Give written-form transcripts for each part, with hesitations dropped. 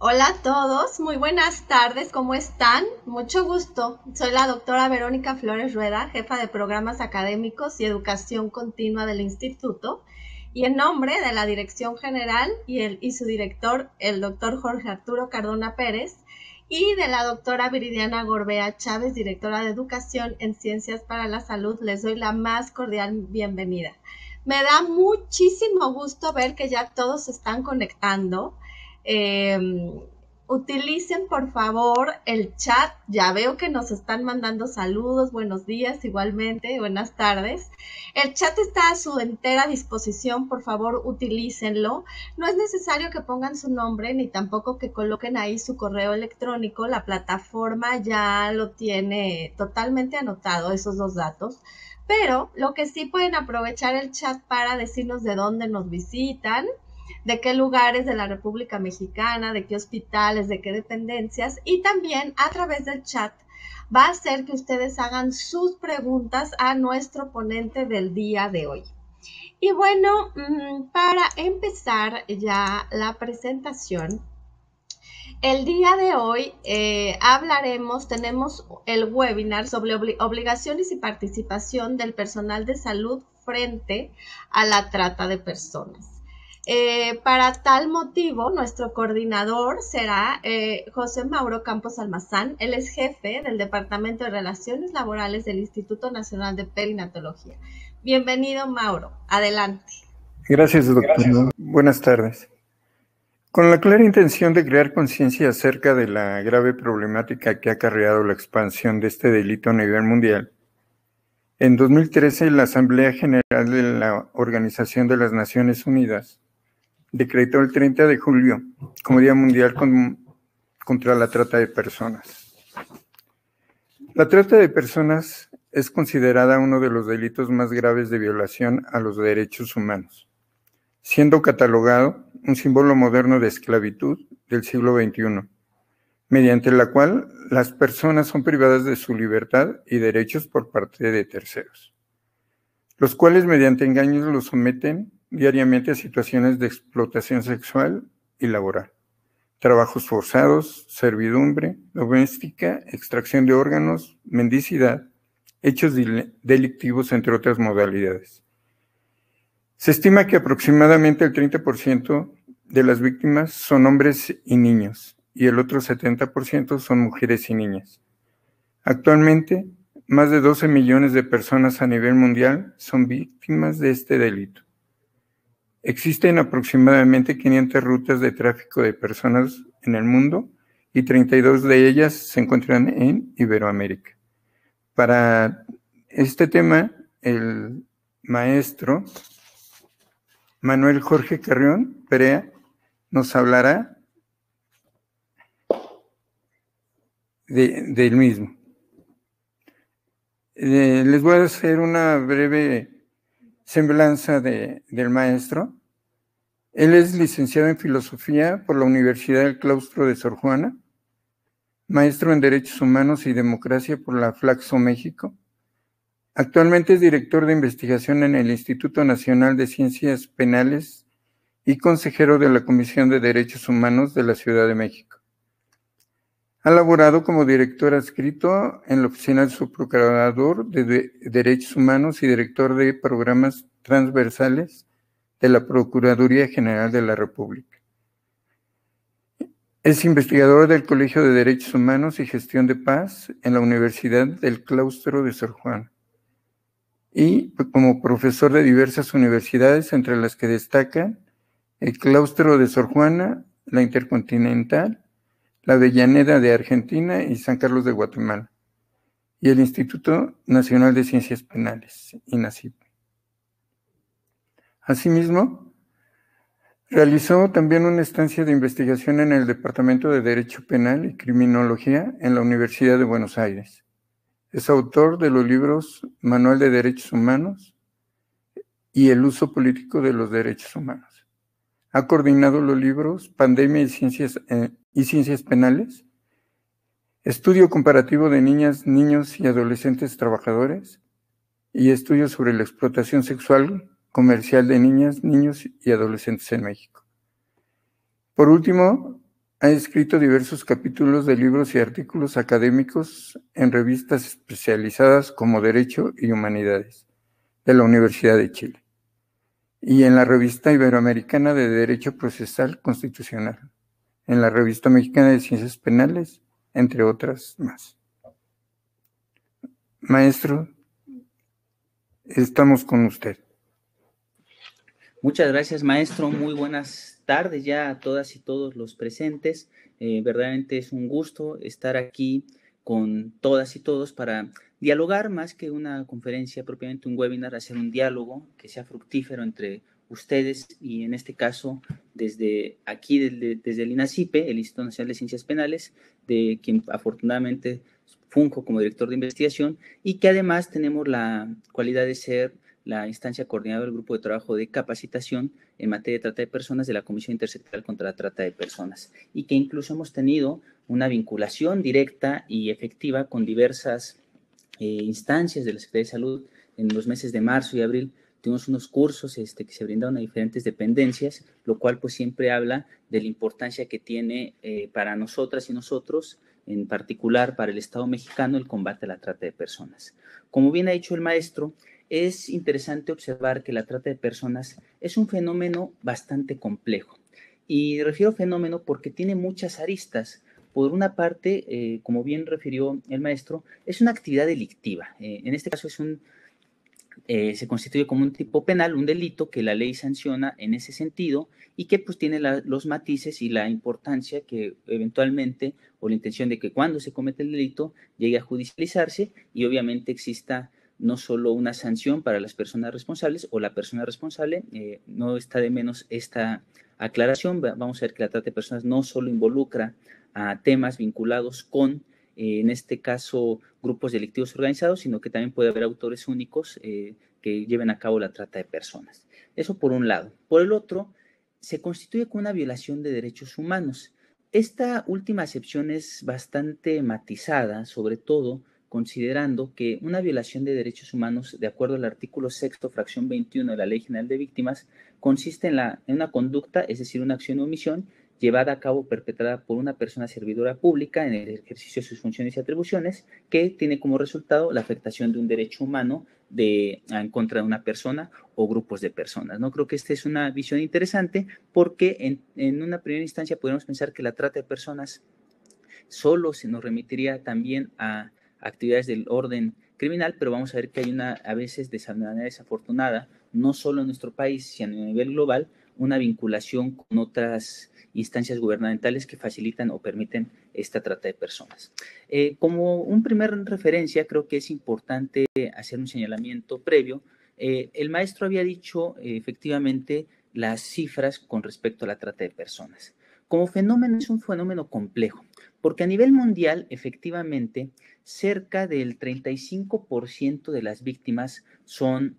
Hola a todos, muy buenas tardes, ¿cómo están? Mucho gusto. Soy la doctora Verónica Flores Rueda, jefa de programas académicos y educación continua del instituto, y en nombre de la dirección general y su director, el doctor Jorge Arturo Cardona Pérez, y de la doctora Viridiana Gorbea Chávez, directora de educación en Ciencias para la Salud, les doy la más cordial bienvenida. Me da muchísimo gusto ver que ya todos se están conectando. Utilicen por favor el chat. Ya veo que nos están mandando saludos, buenos días igualmente, buenas tardes. El chat está a su entera disposición, por favor utilícenlo. No es necesario que pongan su nombre ni tampoco que coloquen ahí su correo electrónico. La plataforma ya lo tiene totalmente anotado, esos dos datos. Pero lo que sí pueden aprovechar el chat para decirnos de dónde nos visitan, de qué lugares de la República Mexicana, de qué hospitales, de qué dependencias, y también a través del chat va a hacer que ustedes hagan sus preguntas a nuestro ponente del día de hoy. Y bueno, para empezar ya la presentación, el día de hoy tenemos el webinar sobre obligaciones y participación del personal de salud frente a la trata de personas. Para tal motivo, nuestro coordinador será José Mauro Campos Almazán. Él es jefe del Departamento de Relaciones Laborales del Instituto Nacional de Perinatología. Bienvenido, Mauro. Adelante. Gracias, doctor. Buenas tardes. Con la clara intención de crear conciencia acerca de la grave problemática que ha acarreado la expansión de este delito a nivel mundial, en 2013 la Asamblea General de la Organización de las Naciones Unidas decretó el 30 de julio como Día Mundial contra la Trata de Personas. La trata de personas es considerada uno de los delitos más graves de violación a los derechos humanos, siendo catalogado un símbolo moderno de esclavitud del siglo XXI, mediante la cual las personas son privadas de su libertad y derechos por parte de terceros, los cuales mediante engaños los someten diariamente a situaciones de explotación sexual y laboral, trabajos forzados, servidumbre doméstica, extracción de órganos, mendicidad, hechos delictivos, entre otras modalidades. Se estima que aproximadamente el 30% de las víctimas son hombres y niños, y el otro 70% son mujeres y niñas. Actualmente, más de 12 millones de personas a nivel mundial son víctimas de este delito. Existen aproximadamente 500 rutas de tráfico de personas en el mundo y 32 de ellas se encuentran en Iberoamérica. Para este tema, el maestro Manuel Jorge Carrión Perea nos hablará del mismo. Les voy a hacer una breve semblanza del maestro. Él es licenciado en Filosofía por la Universidad del Claustro de Sor Juana, maestro en Derechos Humanos y Democracia por la Flaxo México. Actualmente es director de investigación en el Instituto Nacional de Ciencias Penales y consejero de la Comisión de Derechos Humanos de la Ciudad de México. Ha laborado como director adscrito en la Oficina del Subprocurador de Derechos Humanos y director de programas transversales de la Procuraduría General de la República. Es investigador del Colegio de Derechos Humanos y Gestión de Paz en la Universidad del Claustro de Sor Juana y como profesor de diversas universidades, entre las que destacan el Claustro de Sor Juana, la Intercontinental, la Avellaneda de Argentina y San Carlos de Guatemala, y el Instituto Nacional de Ciencias Penales, INACIP. Asimismo, realizó también una estancia de investigación en el Departamento de Derecho Penal y Criminología en la Universidad de Buenos Aires. Es autor de los libros Manual de Derechos Humanos y El uso político de los derechos humanos. Ha coordinado los libros Pandemia y Ciencias Penales, Estudio comparativo de niñas, niños y adolescentes trabajadores y estudios sobre la explotación sexual comercial de niñas, niños y adolescentes en México. Por último, ha escrito diversos capítulos de libros y artículos académicos en revistas especializadas como Derecho y Humanidades de la Universidad de Chile y en la Revista Iberoamericana de Derecho Procesal Constitucional, en la Revista Mexicana de Ciencias Penales, entre otras más. Maestro, estamos con usted. Muchas gracias, maestro. Muy buenas tardes ya a todas y todos los presentes. Verdaderamente es un gusto estar aquí con todas y todos para dialogar más que una conferencia, propiamente un webinar, hacer un diálogo que sea fructífero entre ustedes y en este caso desde aquí, desde el INACIPE, el Instituto Nacional de Ciencias Penales, de quien afortunadamente funjo como director de investigación y que además tenemos la cualidad de ser la instancia coordinadora del grupo de trabajo de capacitación en materia de trata de personas de la Comisión Intersectorial contra la Trata de Personas y que incluso hemos tenido una vinculación directa y efectiva con diversas instancias de la Secretaría de Salud. En los meses de marzo y abril tuvimos unos cursos que se brindaron a diferentes dependencias, lo cual pues siempre habla de la importancia que tiene para nosotras y nosotros, en particular para el Estado mexicano, el combate a la trata de personas. Como bien ha dicho el maestro, es interesante observar que la trata de personas es un fenómeno bastante complejo. Y refiero fenómeno porque tiene muchas aristas. Por una parte, como bien refirió el maestro, es una actividad delictiva. En este caso se constituye como un tipo penal, un delito que la ley sanciona en ese sentido y que pues tiene los matices y la importancia que eventualmente, o la intención de que cuando se comete el delito llegue a judicializarse y obviamente exista no solo una sanción para las personas responsables o la persona responsable, no está de menos esta aclaración. Vamos a ver que la trata de personas no solo involucra a temas vinculados con, en este caso, grupos delictivos organizados, sino que también puede haber autores únicos que lleven a cabo la trata de personas. Eso por un lado. Por el otro, se constituye como una violación de derechos humanos. Esta última acepción es bastante matizada, sobre todo considerando que una violación de derechos humanos, de acuerdo al artículo 6, fracción 21 de la Ley General de Víctimas, consiste en una conducta, es decir, una acción o omisión, llevada a cabo, perpetrada por una persona servidora pública en el ejercicio de sus funciones y atribuciones, que tiene como resultado la afectación de un derecho humano en contra de una persona o grupos de personas. ¿No? Creo que esta es una visión interesante porque en una primera instancia podemos pensar que la trata de personas solo se nos remitiría también a actividades del orden criminal, pero vamos a ver que hay a veces de manera desafortunada, no solo en nuestro país, sino a nivel global, una vinculación con otras instancias gubernamentales que facilitan o permiten esta trata de personas. Como un primer referencia, creo que es importante hacer un señalamiento previo. El maestro había dicho efectivamente las cifras con respecto a la trata de personas. Como fenómeno, es un fenómeno complejo, porque a nivel mundial, efectivamente, cerca del 35% de las víctimas son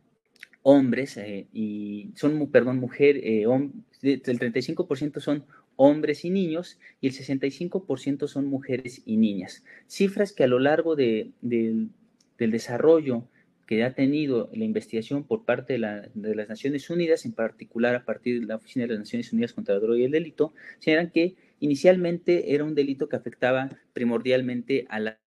hombres y son, perdón, mujeres, el 35% son hombres y niños y el 65% son mujeres y niñas. Cifras que a lo largo del desarrollo que ha tenido la investigación por parte de las Naciones Unidas, en particular a partir de la Oficina de las Naciones Unidas contra la Droga y el Delito, señalan que Inicialmente era un delito que afectaba primordialmente a la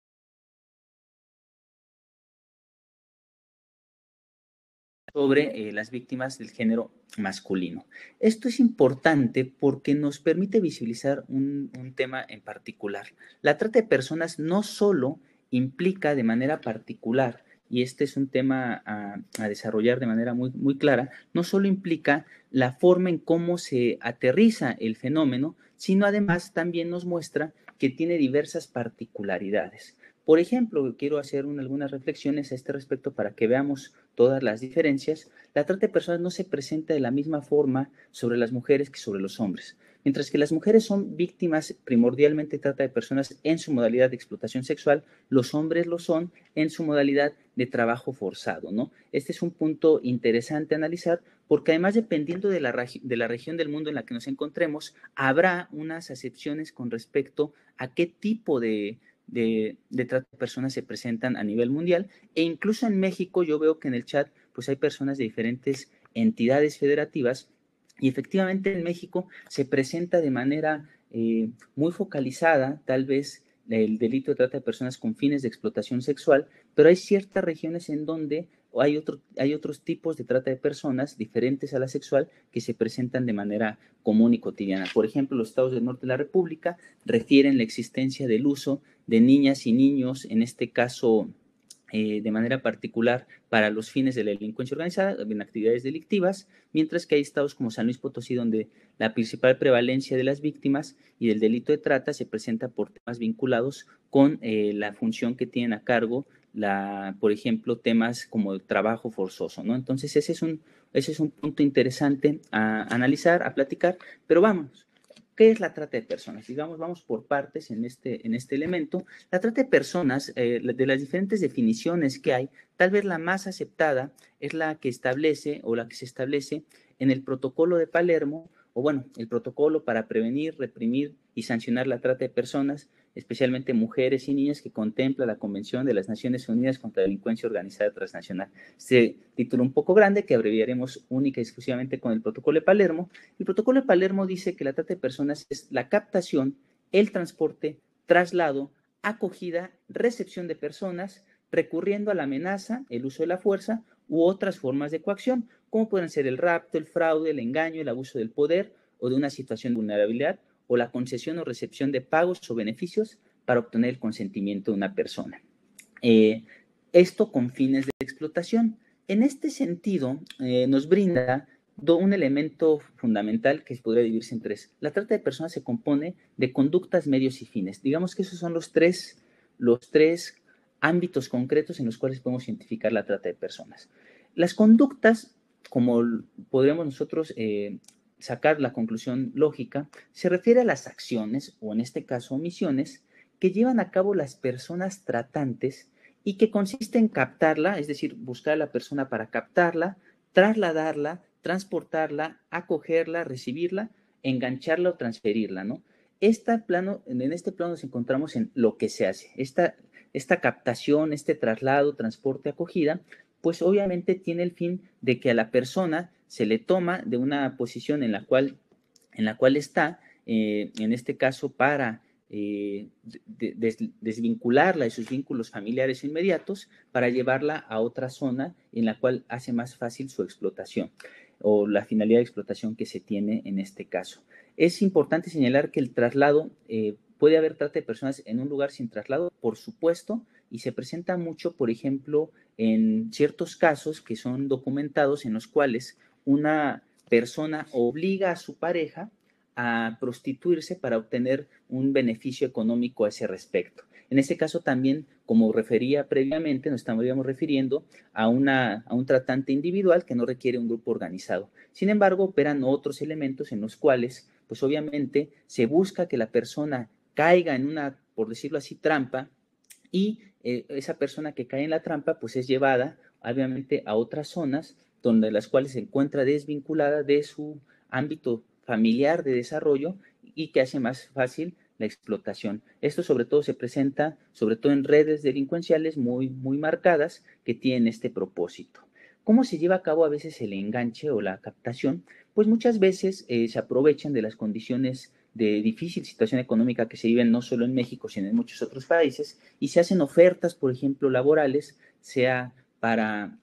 sobre las víctimas del género masculino. Esto es importante porque nos permite visibilizar un tema en particular. La trata de personas no solo implica de manera particular, y este es un tema a desarrollar de manera muy clara, no solo implica la forma en cómo se aterriza el fenómeno, sino además también nos muestra que tiene diversas particularidades. Por ejemplo, quiero hacer algunas reflexiones a este respecto para que veamos todas las diferencias. La trata de personas no se presenta de la misma forma sobre las mujeres que sobre los hombres. Mientras que las mujeres son víctimas primordialmente de trata de personas en su modalidad de explotación sexual, los hombres lo son en su modalidad de trabajo forzado, ¿no? Este es un punto interesante a analizar porque además dependiendo de la región del mundo en la que nos encontremos, habrá unas acepciones con respecto a qué tipo de trata de personas se presentan a nivel mundial, e incluso en México yo veo que en el chat pues hay personas de diferentes entidades federativas y efectivamente en México se presenta de manera muy focalizada tal vez el delito de trata de personas con fines de explotación sexual, pero hay ciertas regiones en donde hay otros tipos de trata de personas diferentes a la sexual que se presentan de manera común y cotidiana. Por ejemplo, los estados del norte de la República refieren la existencia del uso de niñas y niños, en este caso de manera particular para los fines de la delincuencia organizada, en actividades delictivas, mientras que hay estados como San Luis Potosí, donde la principal prevalencia de las víctimas y del delito de trata se presenta por temas vinculados con la función que tienen a cargo, por ejemplo, temas como el trabajo forzoso, ¿no? Entonces, ese es un punto interesante a analizar, a platicar, pero vamos. ¿Qué es la trata de personas? Digamos, vamos por partes en este elemento. La trata de personas, de las diferentes definiciones que hay, tal vez la más aceptada es la que establece o la que se establece en el Protocolo de Palermo, o bueno, el Protocolo para prevenir, reprimir y sancionar la trata de personas, especialmente mujeres y niñas, que contempla la Convención de las Naciones Unidas contra la Delincuencia Organizada Transnacional. Este título un poco grande que abreviaremos única y exclusivamente con el Protocolo de Palermo. El Protocolo de Palermo dice que la trata de personas es la captación, el transporte, traslado, acogida, recepción de personas, recurriendo a la amenaza, el uso de la fuerza u otras formas de coacción, como pueden ser el rapto, el fraude, el engaño, el abuso del poder o de una situación de vulnerabilidad, o la concesión o recepción de pagos o beneficios para obtener el consentimiento de una persona. Esto con fines de explotación. En este sentido, nos brinda un elemento fundamental que podría dividirse en tres. La trata de personas se compone de conductas, medios y fines. Digamos que esos son los tres ámbitos concretos en los cuales podemos identificar la trata de personas. Las conductas, como podríamos nosotros sacar la conclusión lógica, se refiere a las acciones, o en este caso omisiones, que llevan a cabo las personas tratantes y que consiste en captarla, es decir, buscar a la persona para captarla, trasladarla, transportarla, acogerla, recibirla, engancharla o transferirla, ¿no? En este plano nos encontramos en lo que se hace. Esta captación, este traslado, transporte, acogida, pues obviamente tiene el fin de que a la persona se le toma de una posición en la cual está, en este caso para desvincularla de sus vínculos familiares inmediatos para llevarla a otra zona en la cual hace más fácil su explotación o la finalidad de explotación que se tiene en este caso. Es importante señalar que el traslado, puede haber trata de personas en un lugar sin traslado, por supuesto, y se presenta mucho, por ejemplo, en ciertos casos que son documentados en los cuales una persona obliga a su pareja a prostituirse para obtener un beneficio económico a ese respecto. En este caso también, como refería previamente, nos estaríamos refiriendo a un tratante individual que no requiere un grupo organizado. Sin embargo, operan otros elementos en los cuales, pues obviamente, se busca que la persona caiga en una, por decirlo así, trampa, y esa persona que cae en la trampa, pues es llevada, obviamente, a otras zonas donde las cuales se encuentra desvinculada de su ámbito familiar de desarrollo y que hace más fácil la explotación. Esto sobre todo se presenta, sobre todo en redes delincuenciales muy marcadas que tienen este propósito. ¿Cómo se lleva a cabo a veces el enganche o la captación? Pues muchas veces se aprovechan de las condiciones de difícil situación económica que se vive no solo en México, sino en muchos otros países, y se hacen ofertas, por ejemplo, laborales, sea para,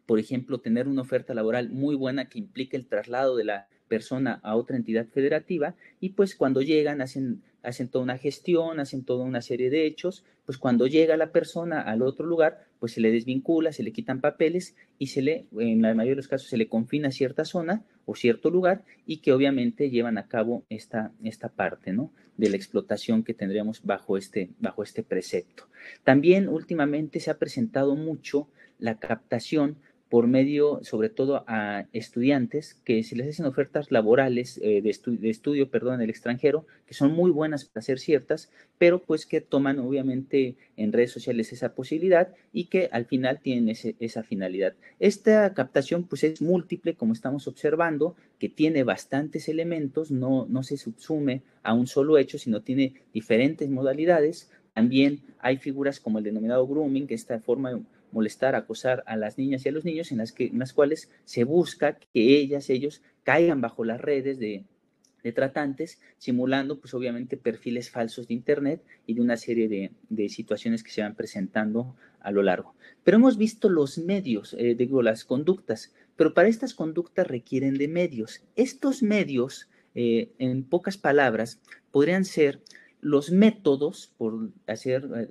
por ejemplo, tener una oferta laboral muy buena que implique el traslado de la persona a otra entidad federativa, y pues cuando llegan hacen toda una gestión, hacen toda una serie de hechos, pues cuando llega la persona al otro lugar, pues se le desvincula, se le quitan papeles y en la mayoría de los casos se le confina cierta zona o cierto lugar, y que obviamente llevan a cabo esta parte, ¿no?, de la explotación que tendríamos bajo este precepto. También últimamente se ha presentado mucho la captación por medio, sobre todo a estudiantes, que se les hacen ofertas laborales de estudio en el extranjero, que son muy buenas para ser ciertas, pero pues que toman obviamente en redes sociales esa posibilidad y que al final tienen esa finalidad. Esta captación pues es múltiple, como estamos observando, que tiene bastantes elementos, no se subsume a un solo hecho, sino tiene diferentes modalidades. También hay figuras como el denominado grooming, que esta forma de molestar, acosar a las niñas y a los niños, en las cuales se busca que ellos caigan bajo las redes de tratantes, simulando pues obviamente perfiles falsos de internet y de una serie de situaciones que se van presentando a lo largo. Pero hemos visto los medios, las conductas, pero para estas conductas requieren de medios. Estos medios, en pocas palabras, podrían ser los métodos,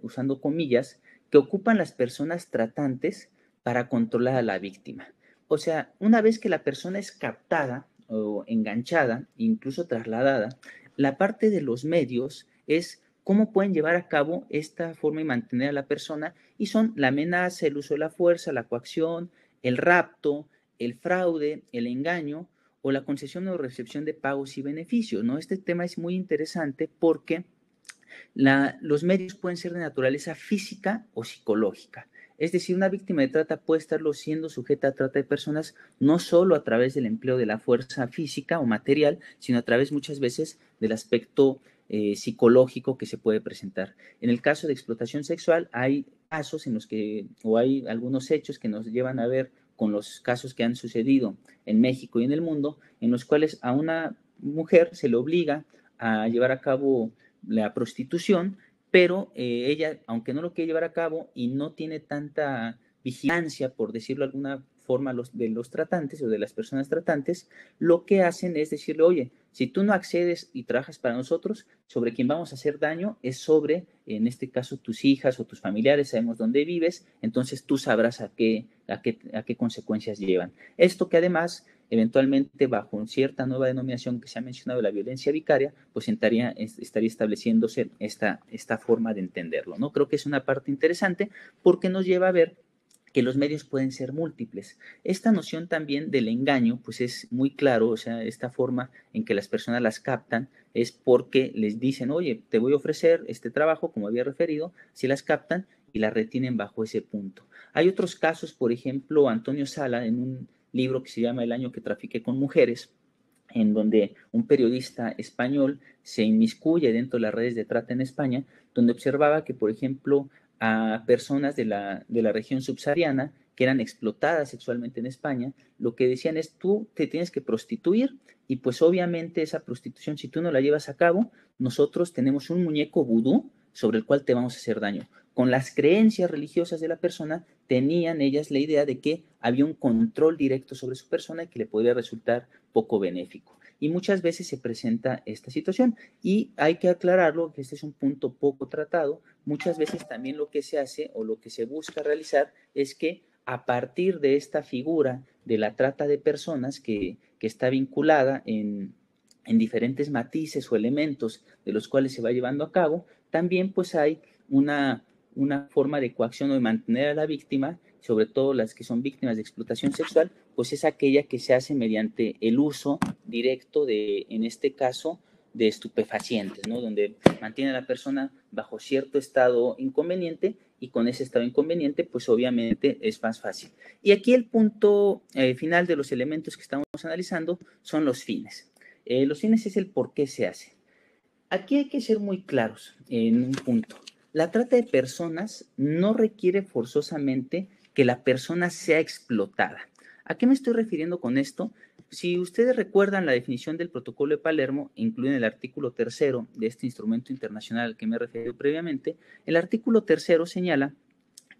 usando comillas, que ocupan las personas tratantes para controlar a la víctima. O sea, una vez que la persona es captada o enganchada, incluso trasladada, la parte de los medios es cómo pueden llevar a cabo esta forma y mantener a la persona, y son la amenaza, el uso de la fuerza, la coacción, el rapto, el fraude, el engaño o la concesión o recepción de pagos y beneficios, ¿no? Este tema es muy interesante porque los medios pueden ser de naturaleza física o psicológica. Es decir, una víctima de trata puede estarlo siendo sujeta a trata de personas no solo a través del empleo de la fuerza física o material, sino a través muchas veces del aspecto psicológico que se puede presentar. En el caso de explotación sexual hay casos en los que, o hay algunos hechos que nos llevan a ver con los casos que han sucedido en México y en el mundo, en los cuales a una mujer se le obliga a llevar a cabo la prostitución, pero ella, aunque no lo quiere llevar a cabo y no tiene tanta vigilancia, por decirlo de alguna forma, de los tratantes o de las personas tratantes, lo que hacen es decirle, oye, si tú no accedes y trabajas para nosotros, sobre quien vamos a hacer daño es sobre, en este caso, tus hijas o tus familiares, sabemos dónde vives, entonces tú sabrás a qué consecuencias llevan. Esto que además eventualmente bajo cierta nueva denominación que se ha mencionado, la violencia vicaria, pues estaría estableciéndose esta forma de entenderlo, ¿no? Creo que es una parte interesante porque nos lleva a ver que los medios pueden ser múltiples. Esta noción también del engaño, pues es muy claro, o sea, esta forma en que las personas las captan es porque les dicen, oye, te voy a ofrecer este trabajo, como había referido, si las captan y las retienen bajo ese punto. Hay otros casos, por ejemplo, Antonio Sala, en un libro que se llama El año que trafiqué con mujeres, en donde un periodista español se inmiscuye dentro de las redes de trata en España, donde observaba que, por ejemplo, a personas de la región subsahariana que eran explotadas sexualmente en España, lo que decían es, tú te tienes que prostituir y pues obviamente esa prostitución, si tú no la llevas a cabo, nosotros tenemos un muñeco vudú sobre el cual te vamos a hacer daño. Con las creencias religiosas de la persona, tenían ellas la idea de que había un control directo sobre su persona y que le podría resultar poco benéfico. Y muchas veces se presenta esta situación. Y hay que aclararlo, que este es un punto poco tratado. Muchas veces también lo que se hace o lo que se busca realizar es que a partir de esta figura de la trata de personas que está vinculada en diferentes matices o elementos de los cuales se va llevando a cabo, también pues hay una forma de coacción o de mantener a la víctima, sobre todo las que son víctimas de explotación sexual, pues es aquella que se hace mediante el uso directo de, en este caso, de estupefacientes, ¿no? Donde mantiene a la persona bajo cierto estado inconveniente y con ese estado inconveniente, pues obviamente es más fácil. Y aquí el punto final de los elementos que estamos analizando son los fines. Los fines es el por qué se hace. Aquí hay que ser muy claros en un punto. La trata de personas no requiere forzosamente que la persona sea explotada. ¿A qué me estoy refiriendo con esto? si ustedes recuerdan la definición del Protocolo de Palermo, incluye en el artículo 3 de este instrumento internacional al que me he referido previamente, el artículo 3 señala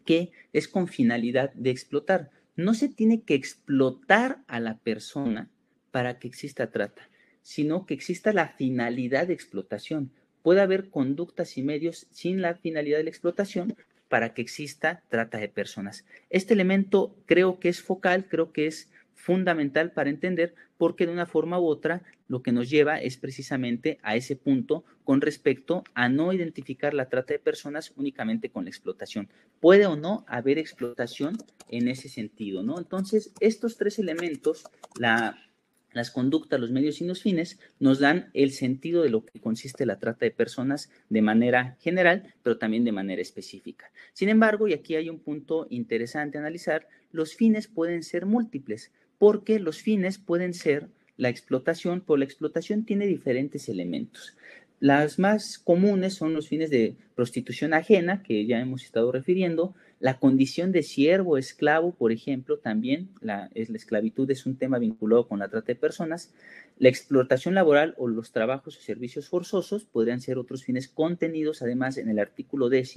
que es con finalidad de explotar. No se tiene que explotar a la persona para que exista trata, sino que exista la finalidad de explotación. Puede haber conductas y medios sin la finalidad de la explotación para que exista trata de personas. Este elemento creo que es focal, creo que es fundamental para entender porque de una forma u otra lo que nos lleva es precisamente a ese punto con respecto a no identificar la trata de personas únicamente con la explotación. Puede o no haber explotación en ese sentido, ¿no? Entonces, estos tres elementos, las conductas, los medios y los fines, nos dan el sentido de lo que consiste la trata de personas de manera general, pero también de manera específica. Sin embargo, y aquí hay un punto interesante a analizar, los fines pueden ser múltiples, porque los fines pueden ser la explotación, pero la explotación tiene diferentes elementos. Las más comunes son los fines de prostitución ajena, que ya hemos estado refiriendo, la condición de siervo o esclavo, por ejemplo, también la esclavitud es un tema vinculado con la trata de personas. La explotación laboral o los trabajos o servicios forzosos podrían ser otros fines contenidos, además, en el artículo 10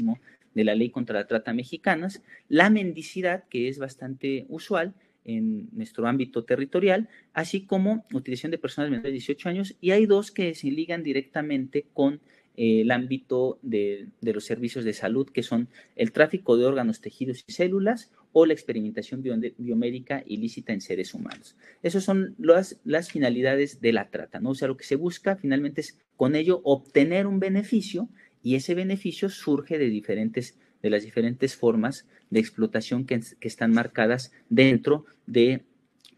de la Ley contra la Trata Mexicanas. La mendicidad, que es bastante usual en nuestro ámbito territorial, así como utilización de personas menores de 18 años, y hay dos que se ligan directamente con el ámbito de los servicios de salud, que son el tráfico de órganos, tejidos y células o la experimentación biomédica ilícita en seres humanos. Esas son las finalidades de la trata, ¿no? O sea, lo que se busca finalmente es con ello obtener un beneficio, y ese beneficio surge de las diferentes formas de explotación que están marcadas dentro de,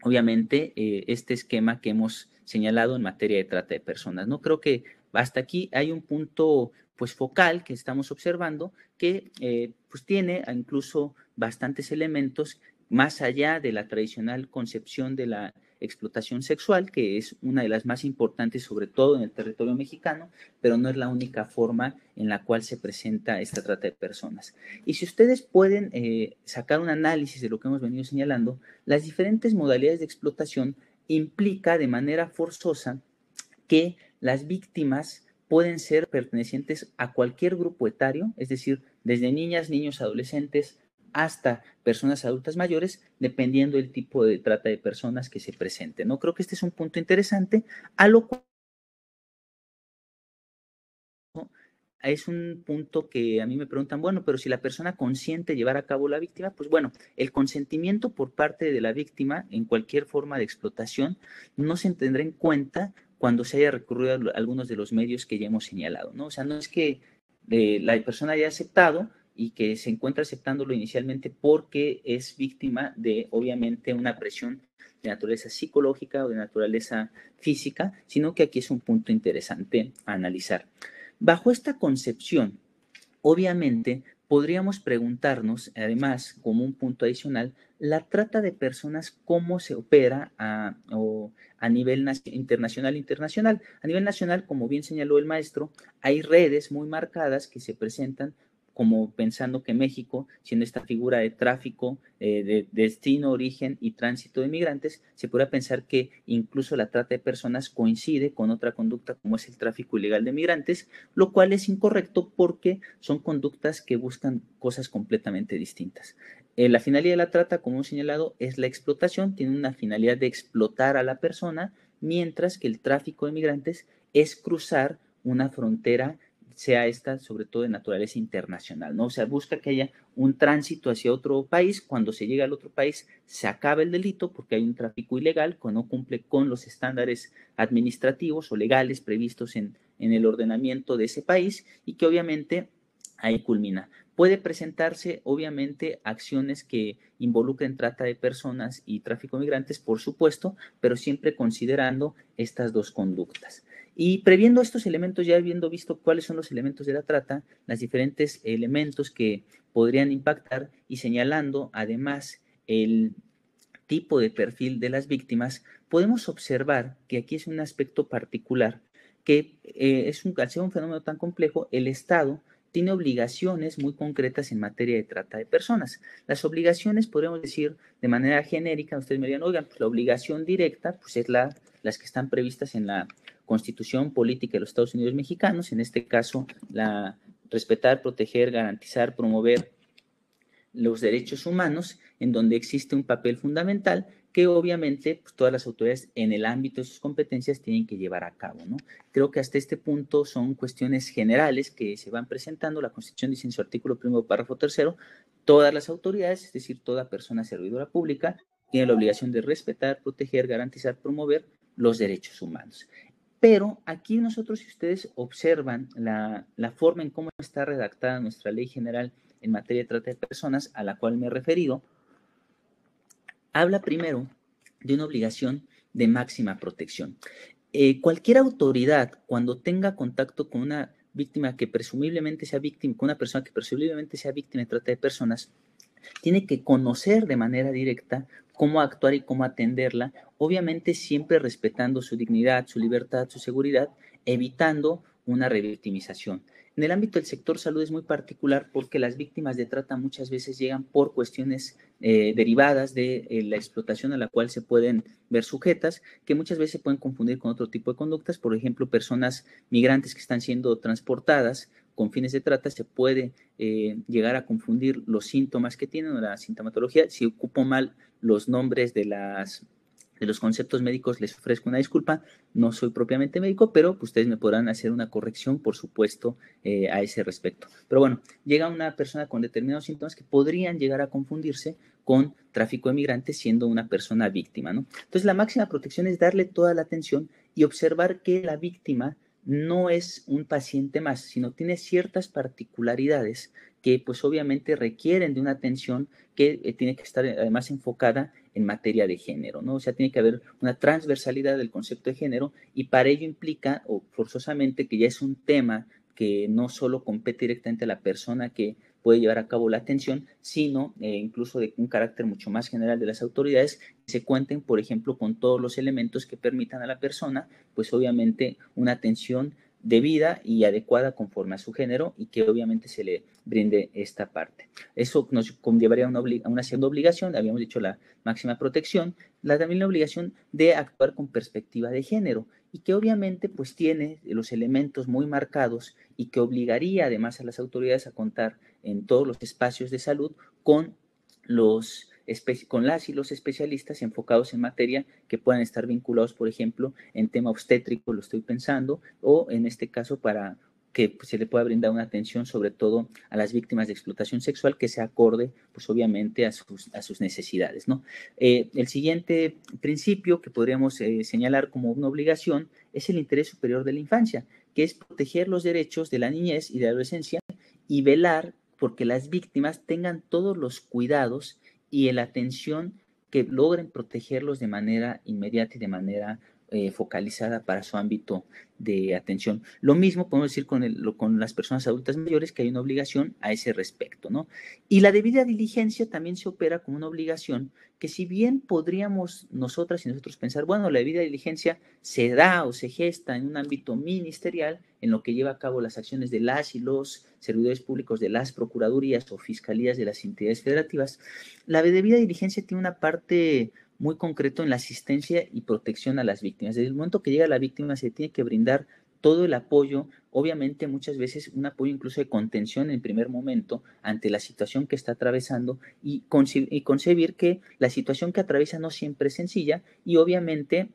obviamente, este esquema que hemos señalado en materia de trata de personas, ¿no? Creo que hasta aquí hay un punto pues focal que estamos observando que pues tiene incluso bastantes elementos más allá de la tradicional concepción de la explotación sexual, que es una de las más importantes, sobre todo en el territorio mexicano, pero no es la única forma en la cual se presenta esta trata de personas. Y si ustedes pueden sacar un análisis de lo que hemos venido señalando, las diferentes modalidades de explotación implica de manera forzosa que las víctimas pueden ser pertenecientes a cualquier grupo etario, es decir, desde niñas, niños, adolescentes, hasta personas adultas mayores, dependiendo del tipo de trata de personas que se presente, ¿no? Creo que este es un punto interesante, a lo cual es un punto que a mí me preguntan, bueno, pero si la persona consiente llevar a cabo la víctima, pues bueno, el consentimiento por parte de la víctima en cualquier forma de explotación no se tendrá en cuenta cuando se haya recurrido a algunos de los medios que ya hemos señalado, ¿no? O sea, no es que la persona haya aceptado y que se encuentra aceptándolo inicialmente porque es víctima de, obviamente, una presión de naturaleza psicológica o de naturaleza física, sino que aquí es un punto interesante a analizar. Bajo esta concepción, obviamente, podríamos preguntarnos, además, como un punto adicional, la trata de personas, cómo se opera a nivel internacional. A nivel nacional, como bien señaló el maestro, hay redes muy marcadas que se presentan como pensando que México, siendo esta figura de tráfico, de destino, origen y tránsito de migrantes, se podría pensar que incluso la trata de personas coincide con otra conducta como es el tráfico ilegal de migrantes, lo cual es incorrecto porque son conductas que buscan cosas completamente distintas. La finalidad de la trata, como hemos señalado, es la explotación, tiene una finalidad de explotar a la persona, mientras que el tráfico de migrantes es cruzar una frontera, sea esta sobre todo de naturaleza internacional, ¿no? O sea, busca que haya un tránsito hacia otro país. Cuando se llega al otro país se acaba el delito porque hay un tráfico ilegal que no cumple con los estándares administrativos o legales previstos en el ordenamiento de ese país y que obviamente ahí culmina. Puede presentarse, obviamente, acciones que involucren trata de personas y tráfico de migrantes, por supuesto, pero siempre considerando estas dos conductas. Y previendo estos elementos, ya habiendo visto cuáles son los elementos de la trata, los diferentes elementos que podrían impactar y señalando además el tipo de perfil de las víctimas, podemos observar que aquí es un aspecto particular que al ser un fenómeno tan complejo, el Estado tiene obligaciones muy concretas en materia de trata de personas. Las obligaciones, podríamos decir de manera genérica, ustedes me dirían, oigan, pues la obligación directa pues es las que están previstas en la Constitución Política de los Estados Unidos Mexicanos, en este caso, la respetar, proteger, garantizar, promover los derechos humanos, en donde existe un papel fundamental que obviamente pues, todas las autoridades en el ámbito de sus competencias tienen que llevar a cabo, ¿no? Creo que hasta este punto son cuestiones generales que se van presentando. La Constitución dice en su artículo 1, párrafo 3, todas las autoridades, es decir, toda persona servidora pública, tiene la obligación de respetar, proteger, garantizar, promover los derechos humanos. Pero aquí nosotros, si ustedes observan la forma en cómo está redactada nuestra ley general en materia de trata de personas, a la cual me he referido, habla primero de una obligación de máxima protección. Cualquier autoridad, cuando tenga contacto con una víctima que presumiblemente sea víctima, con una persona que presumiblemente sea víctima de trata de personas, tiene que conocer de manera directa cómo actuar y cómo atenderla, obviamente siempre respetando su dignidad, su libertad, su seguridad, evitando una revictimización. En el ámbito del sector salud es muy particular porque las víctimas de trata muchas veces llegan por cuestiones derivadas de la explotación a la cual se pueden ver sujetas, que muchas veces se pueden confundir con otro tipo de conductas. Por ejemplo, personas migrantes que están siendo transportadas con fines de trata, se puede llegar a confundir los síntomas que tienen o la sintomatología. Si ocupo mal los nombres de los conceptos médicos, les ofrezco una disculpa. No soy propiamente médico, pero ustedes me podrán hacer una corrección, por supuesto, a ese respecto. Pero bueno, llega una persona con determinados síntomas que podrían llegar a confundirse con tráfico de migrantes siendo una persona víctima, ¿no? Entonces, la máxima protección es darle toda la atención y observar que la víctima no es un paciente más, sino tiene ciertas particularidades que pues obviamente requieren de una atención que tiene que estar además enfocada en materia de género, ¿no? O sea, tiene que haber una transversalidad del concepto de género y para ello implica o forzosamente que ya es un tema que no solo compete directamente a la persona que puede llevar a cabo la atención, sino incluso de un carácter mucho más general de las autoridades, que se cuenten, por ejemplo, con todos los elementos que permitan a la persona, pues obviamente una atención debida y adecuada conforme a su género y que obviamente se le brinde esta parte. Eso nos conllevaría a una segunda obligación, habíamos dicho la máxima protección, también la obligación de actuar con perspectiva de género y que obviamente pues tiene los elementos muy marcados y que obligaría además a las autoridades a contar en todos los espacios de salud con las y los especialistas enfocados en materia que puedan estar vinculados, por ejemplo, en tema obstétrico, lo estoy pensando, o en este caso para que se le pueda brindar una atención sobre todo a las víctimas de explotación sexual que se acorde, pues obviamente a sus necesidades, ¿no? El siguiente principio que podríamos señalar como una obligación es el interés superior de la infancia, que es proteger los derechos de la niñez y de la adolescencia y velar porque las víctimas tengan todos los cuidados y la atención que logren protegerlos de manera inmediata y de manera focalizada para su ámbito de atención. Lo mismo podemos decir con las personas adultas mayores, que hay una obligación a ese respecto, ¿no? Y la debida diligencia también se opera como una obligación que si bien podríamos nosotras y nosotros pensar, bueno, la debida diligencia se da o se gesta en un ámbito ministerial, en lo que lleva a cabo las acciones de las y los servidores públicos de las procuradurías o fiscalías de las entidades federativas, la debida diligencia tiene una parte muy concreto en la asistencia y protección a las víctimas. Desde el momento que llega la víctima se tiene que brindar todo el apoyo, obviamente muchas veces un apoyo incluso de contención en primer momento ante la situación que está atravesando y concebir que la situación que atraviesa no siempre es sencilla y obviamente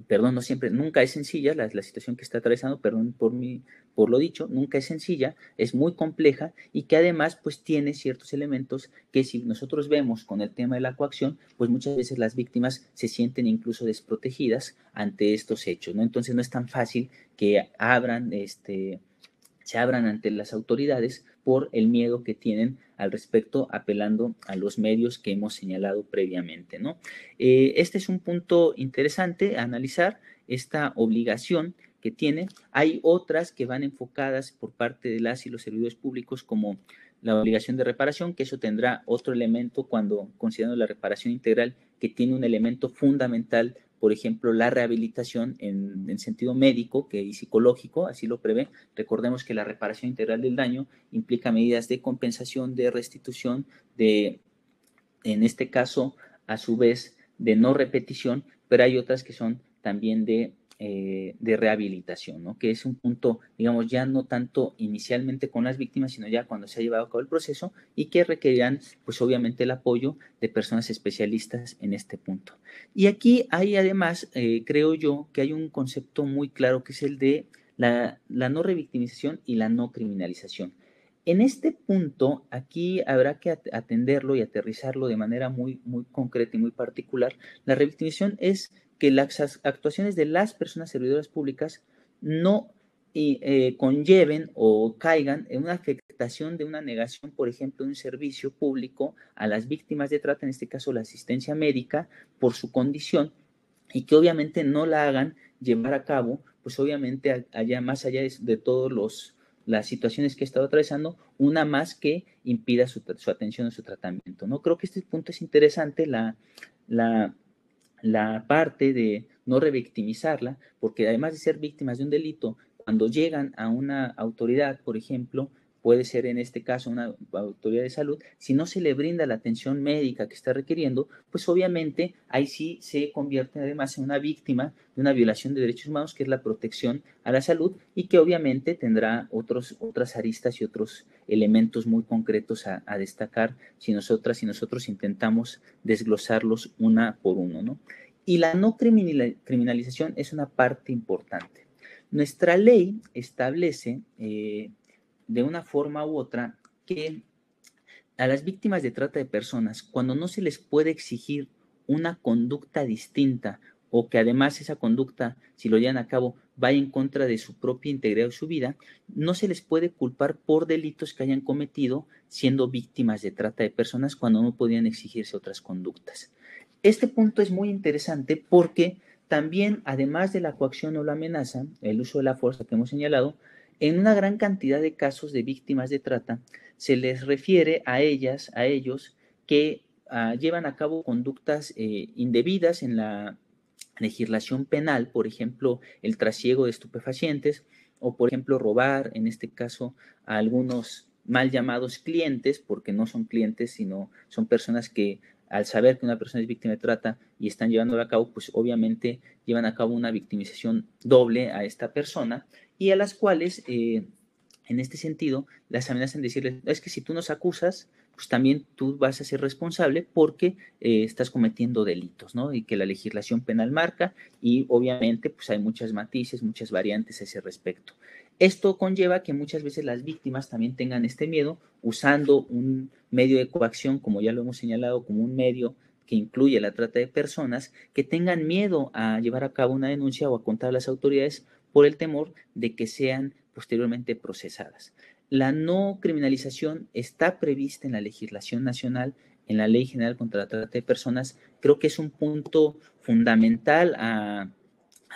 no siempre, nunca es sencilla la situación que está atravesando, perdón por lo dicho, nunca es sencilla, es muy compleja y que además pues tiene ciertos elementos que si nosotros vemos con el tema de la coacción, pues muchas veces las víctimas se sienten incluso desprotegidas ante estos hechos, ¿no? Entonces no es tan fácil que se abran ante las autoridades por el miedo que tienen al respecto, apelando a los medios que hemos señalado previamente, ¿no? Este es un punto interesante a analizar, esta obligación que tiene. Hay otras que van enfocadas por parte de las y los servidores públicos como la obligación de reparación, que eso tendrá otro elemento cuando considerando la reparación integral, que tiene un elemento fundamental por ejemplo, la rehabilitación en sentido médico y psicológico, así lo prevé. Recordemos que la reparación integral del daño implica medidas de compensación, de restitución, en este caso, a su vez, de no repetición, pero hay otras que son también de rehabilitación, ¿no? Que es un punto, digamos, ya no tanto inicialmente con las víctimas, sino ya cuando se ha llevado a cabo el proceso y que requerirán, pues obviamente, el apoyo de personas especialistas en este punto. Y aquí hay además, creo yo, que hay un concepto muy claro que es el de la no revictimización y la no criminalización. En este punto, aquí habrá que atenderlo y aterrizarlo de manera muy, muy concreta y muy particular. La revictimización es que las actuaciones de las personas servidoras públicas no conlleven o caigan en una afectación de una negación, por ejemplo, de un servicio público a las víctimas de trata, en este caso la asistencia médica, por su condición, y que obviamente no la hagan llevar a cabo, pues obviamente allá más allá de todos las situaciones que he estado atravesando, una más que impida su atención o su tratamiento, ¿no? Creo que este punto es interesante, la parte de no revictimizarla, porque además de ser víctimas de un delito, cuando llegan a una autoridad, por ejemplo, puede ser en este caso una autoridad de salud, si no se le brinda la atención médica que está requiriendo, pues obviamente ahí sí se convierte además en una víctima de una violación de derechos humanos, que es la protección a la salud, y que obviamente tendrá otras aristas y otros elementos muy concretos a destacar si nosotras y nosotros intentamos desglosarlos una por uno, ¿no? Y la no criminalización es una parte importante. Nuestra ley establece de una forma u otra que a las víctimas de trata de personas, cuando no se les puede exigir una conducta distinta o que además esa conducta, si lo llevan a cabo, vaya en contra de su propia integridad o su vida, no se les puede culpar por delitos que hayan cometido siendo víctimas de trata de personas cuando no podían exigirse otras conductas. Este punto es muy interesante porque también, además de la coacción o la amenaza, el uso de la fuerza que hemos señalado, en una gran cantidad de casos de víctimas de trata se les refiere a ellas, a ellos, que llevan a cabo conductas indebidas en la legislación penal, por ejemplo, el trasiego de estupefacientes o, por ejemplo, robar, en este caso, a algunos mal llamados clientes, porque no son clientes, sino son personas que al saber que una persona es víctima de trata y están llevándolo a cabo, pues obviamente llevan a cabo una victimización doble a esta persona y a las cuales, en este sentido, las amenazan de decirles, es que si tú nos acusas, pues también tú vas a ser responsable porque estás cometiendo delitos, ¿no? Y que la legislación penal marca y obviamente pues hay muchas matices, muchas variantes a ese respecto. Esto conlleva que muchas veces las víctimas también tengan este miedo usando un medio de coacción, como ya lo hemos señalado, como un medio que incluye la trata de personas, que tengan miedo a llevar a cabo una denuncia o a contar a las autoridades por el temor de que sean posteriormente procesadas. La no criminalización está prevista en la legislación nacional, en la Ley General contra la Trata de Personas. Creo que es un punto fundamental a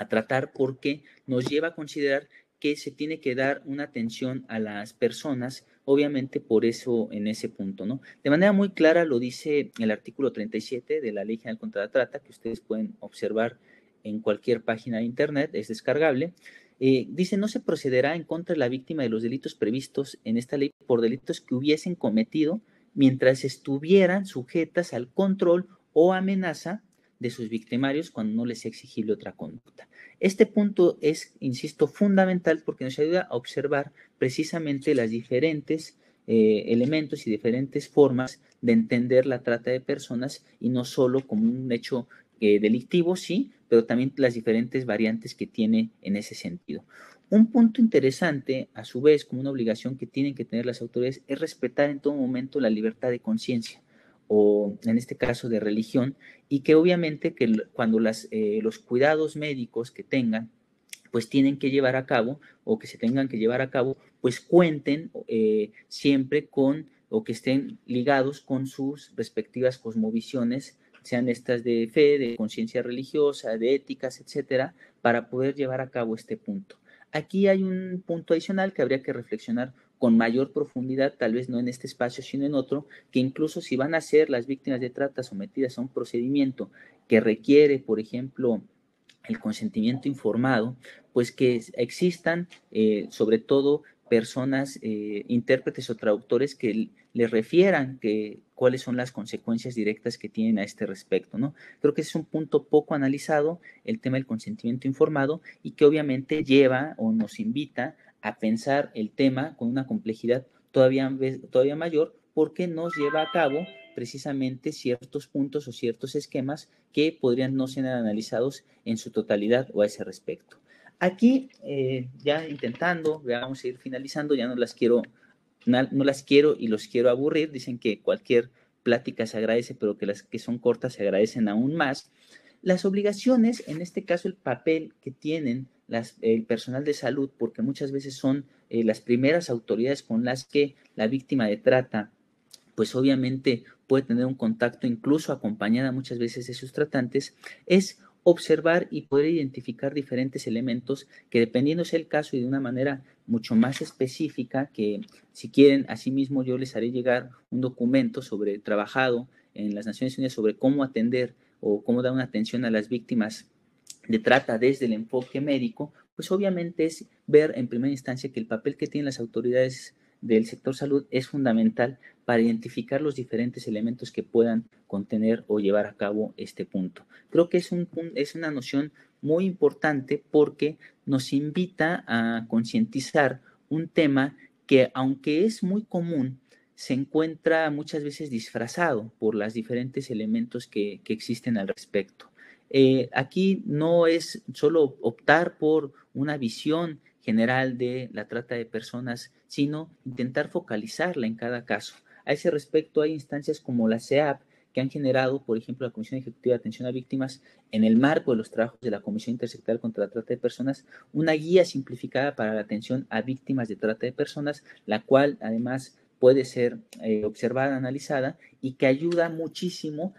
tratar porque nos lleva a considerar que se tiene que dar una atención a las personas, obviamente por eso en ese punto, ¿no? De manera muy clara lo dice el artículo 37 de la Ley General contra la Trata, que ustedes pueden observar en cualquier página de internet, es descargable. Dice, no se procederá en contra de la víctima de los delitos previstos en esta ley por delitos que hubiesen cometido mientras estuvieran sujetas al control o amenaza de sus victimarios cuando no les sea exigible otra conducta. Este punto es, insisto, fundamental porque nos ayuda a observar precisamente las diferentes elementos y diferentes formas de entender la trata de personas y no solo como un hecho delictivo, sí, pero también las diferentes variantes que tiene en ese sentido. Un punto interesante, a su vez, como una obligación que tienen que tener las autoridades, es respetar en todo momento la libertad de conciencia o en este caso de religión, y que obviamente que cuando los cuidados médicos que tengan, pues tienen que llevar a cabo o que se tengan que llevar a cabo, pues cuenten siempre con o que estén ligados con sus respectivas cosmovisiones, sean estas de fe, de conciencia religiosa, de éticas, etcétera, para poder llevar a cabo este punto. Aquí hay un punto adicional que habría que reflexionar con mayor profundidad, tal vez no en este espacio, sino en otro, que incluso si van a ser las víctimas de trata sometidas a un procedimiento que requiere, por ejemplo, el consentimiento informado, pues que existan sobre todo personas, intérpretes o traductores que le refieran cuáles son las consecuencias directas que tienen a este respecto, ¿no? Creo que es un punto poco analizado, el tema del consentimiento informado, y que obviamente lleva o nos invita a pensar el tema con una complejidad todavía mayor, porque nos lleva a cabo precisamente ciertos puntos o ciertos esquemas que podrían no ser analizados en su totalidad o a ese respecto. Aquí, ya intentando, vamos a ir finalizando, ya no las quiero y los quiero aburrir. Dicen que cualquier plática se agradece, pero que las que son cortas se agradecen aún más. Las obligaciones, en este caso el papel que tienen el personal de salud, porque muchas veces son las primeras autoridades con las que la víctima de trata pues obviamente puede tener un contacto incluso acompañada muchas veces de sus tratantes, es observar y poder identificar diferentes elementos que, dependiendo sea el caso y de una manera mucho más específica, que si quieren, asimismo yo les haré llegar un documento trabajado en las Naciones Unidas sobre cómo atender o cómo dar una atención a las víctimas de trata desde el enfoque médico, pues obviamente es ver en primera instancia que el papel que tienen las autoridades del sector salud es fundamental para identificar los diferentes elementos que puedan contener o llevar a cabo este punto. Creo que es una noción muy importante porque nos invita a concientizar un tema que, aunque es muy común, se encuentra muchas veces disfrazado por los diferentes elementos que existen al respecto. Aquí no es solo optar por una visión general de la trata de personas, sino intentar focalizarla en cada caso. A ese respecto, hay instancias como la CEAP que han generado, por ejemplo, la Comisión Ejecutiva de Atención a Víctimas, en el marco de los trabajos de la Comisión Intersectorial contra la Trata de Personas, una guía simplificada para la atención a víctimas de trata de personas, la cual además puede ser observada, analizada, y que ayuda muchísimo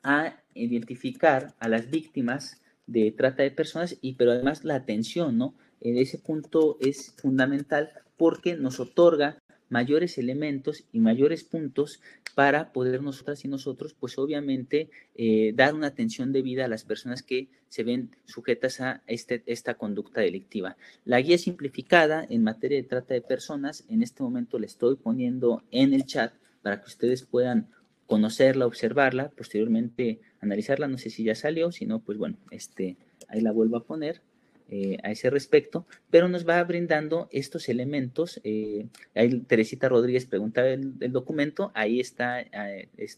a identificar a las víctimas de trata de personas, pero además la atención, ¿no? Ese punto es fundamental porque nos otorga mayores elementos y mayores puntos para poder nosotras y nosotros, pues obviamente, dar una atención debida a las personas que se ven sujetas a esta conducta delictiva. La guía simplificada en materia de trata de personas, en este momento la estoy poniendo en el chat para que ustedes puedan conocerla, observarla, posteriormente analizarla. No sé si ya salió, si no, pues bueno, ahí la vuelvo a poner a ese respecto, pero nos va brindando estos elementos. Ahí Teresita Rodríguez preguntaba el documento, ahí está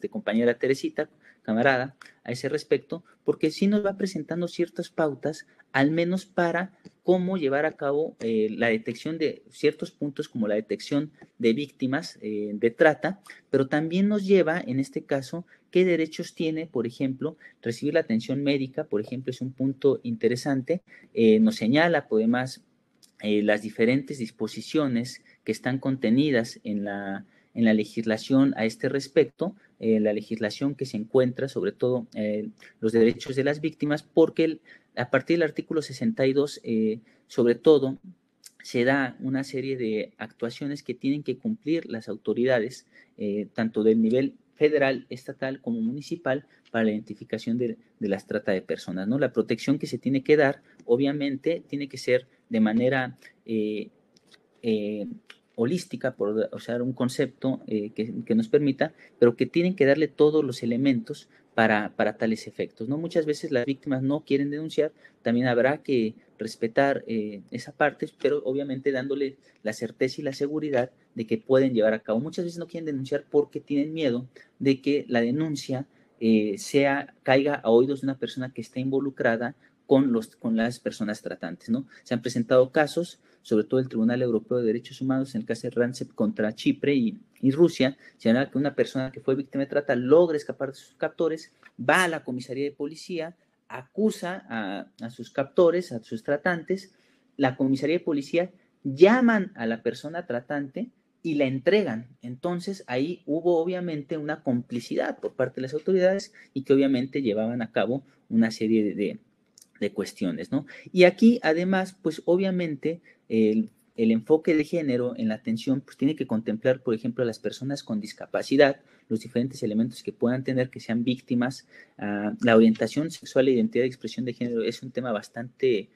compañera Teresita, camarada, a ese respecto, porque sí nos va presentando ciertas pautas, al menos para cómo llevar a cabo la detección de ciertos puntos, como la detección de víctimas de trata, pero también nos lleva, en este caso, qué derechos tiene, por ejemplo, recibir la atención médica, por ejemplo, es un punto interesante. Nos señala, además, las diferentes disposiciones que están contenidas en la legislación a este respecto, la legislación que se encuentra, sobre todo los derechos de las víctimas, porque a partir del artículo 62, sobre todo, se da una serie de actuaciones que tienen que cumplir las autoridades, tanto del nivel federal, estatal como municipal, para la identificación de las trata de personas, ¿no? La protección que se tiene que dar, obviamente, tiene que ser de manera holística, por usar un concepto que nos permita, pero que tienen que darle todos los elementos para tales efectos, ¿no? Muchas veces las víctimas no quieren denunciar, también habrá que respetar esa parte, pero obviamente dándole la certeza y la seguridad de que pueden llevar a cabo. Muchas veces no quieren denunciar porque tienen miedo de que la denuncia caiga a oídos de una persona que está involucrada con las personas tratantes, ¿no? Se han presentado casos, sobre todo el Tribunal Europeo de Derechos Humanos, en el caso de Rancep contra Chipre y Rusia, señala que una persona que fue víctima de trata logra escapar de sus captores, va a la comisaría de policía, acusa a sus captores, a sus tratantes, la comisaría de policía llaman a la persona tratante y la entregan. Entonces ahí hubo obviamente una complicidad por parte de las autoridades y que obviamente llevaban a cabo una serie de cuestiones, ¿no? Y aquí además, pues obviamente el enfoque de género en la atención pues tiene que contemplar, por ejemplo, a las personas con discapacidad, los diferentes elementos que puedan tener, que sean víctimas. La orientación sexual e identidad de expresión de género es un tema bastante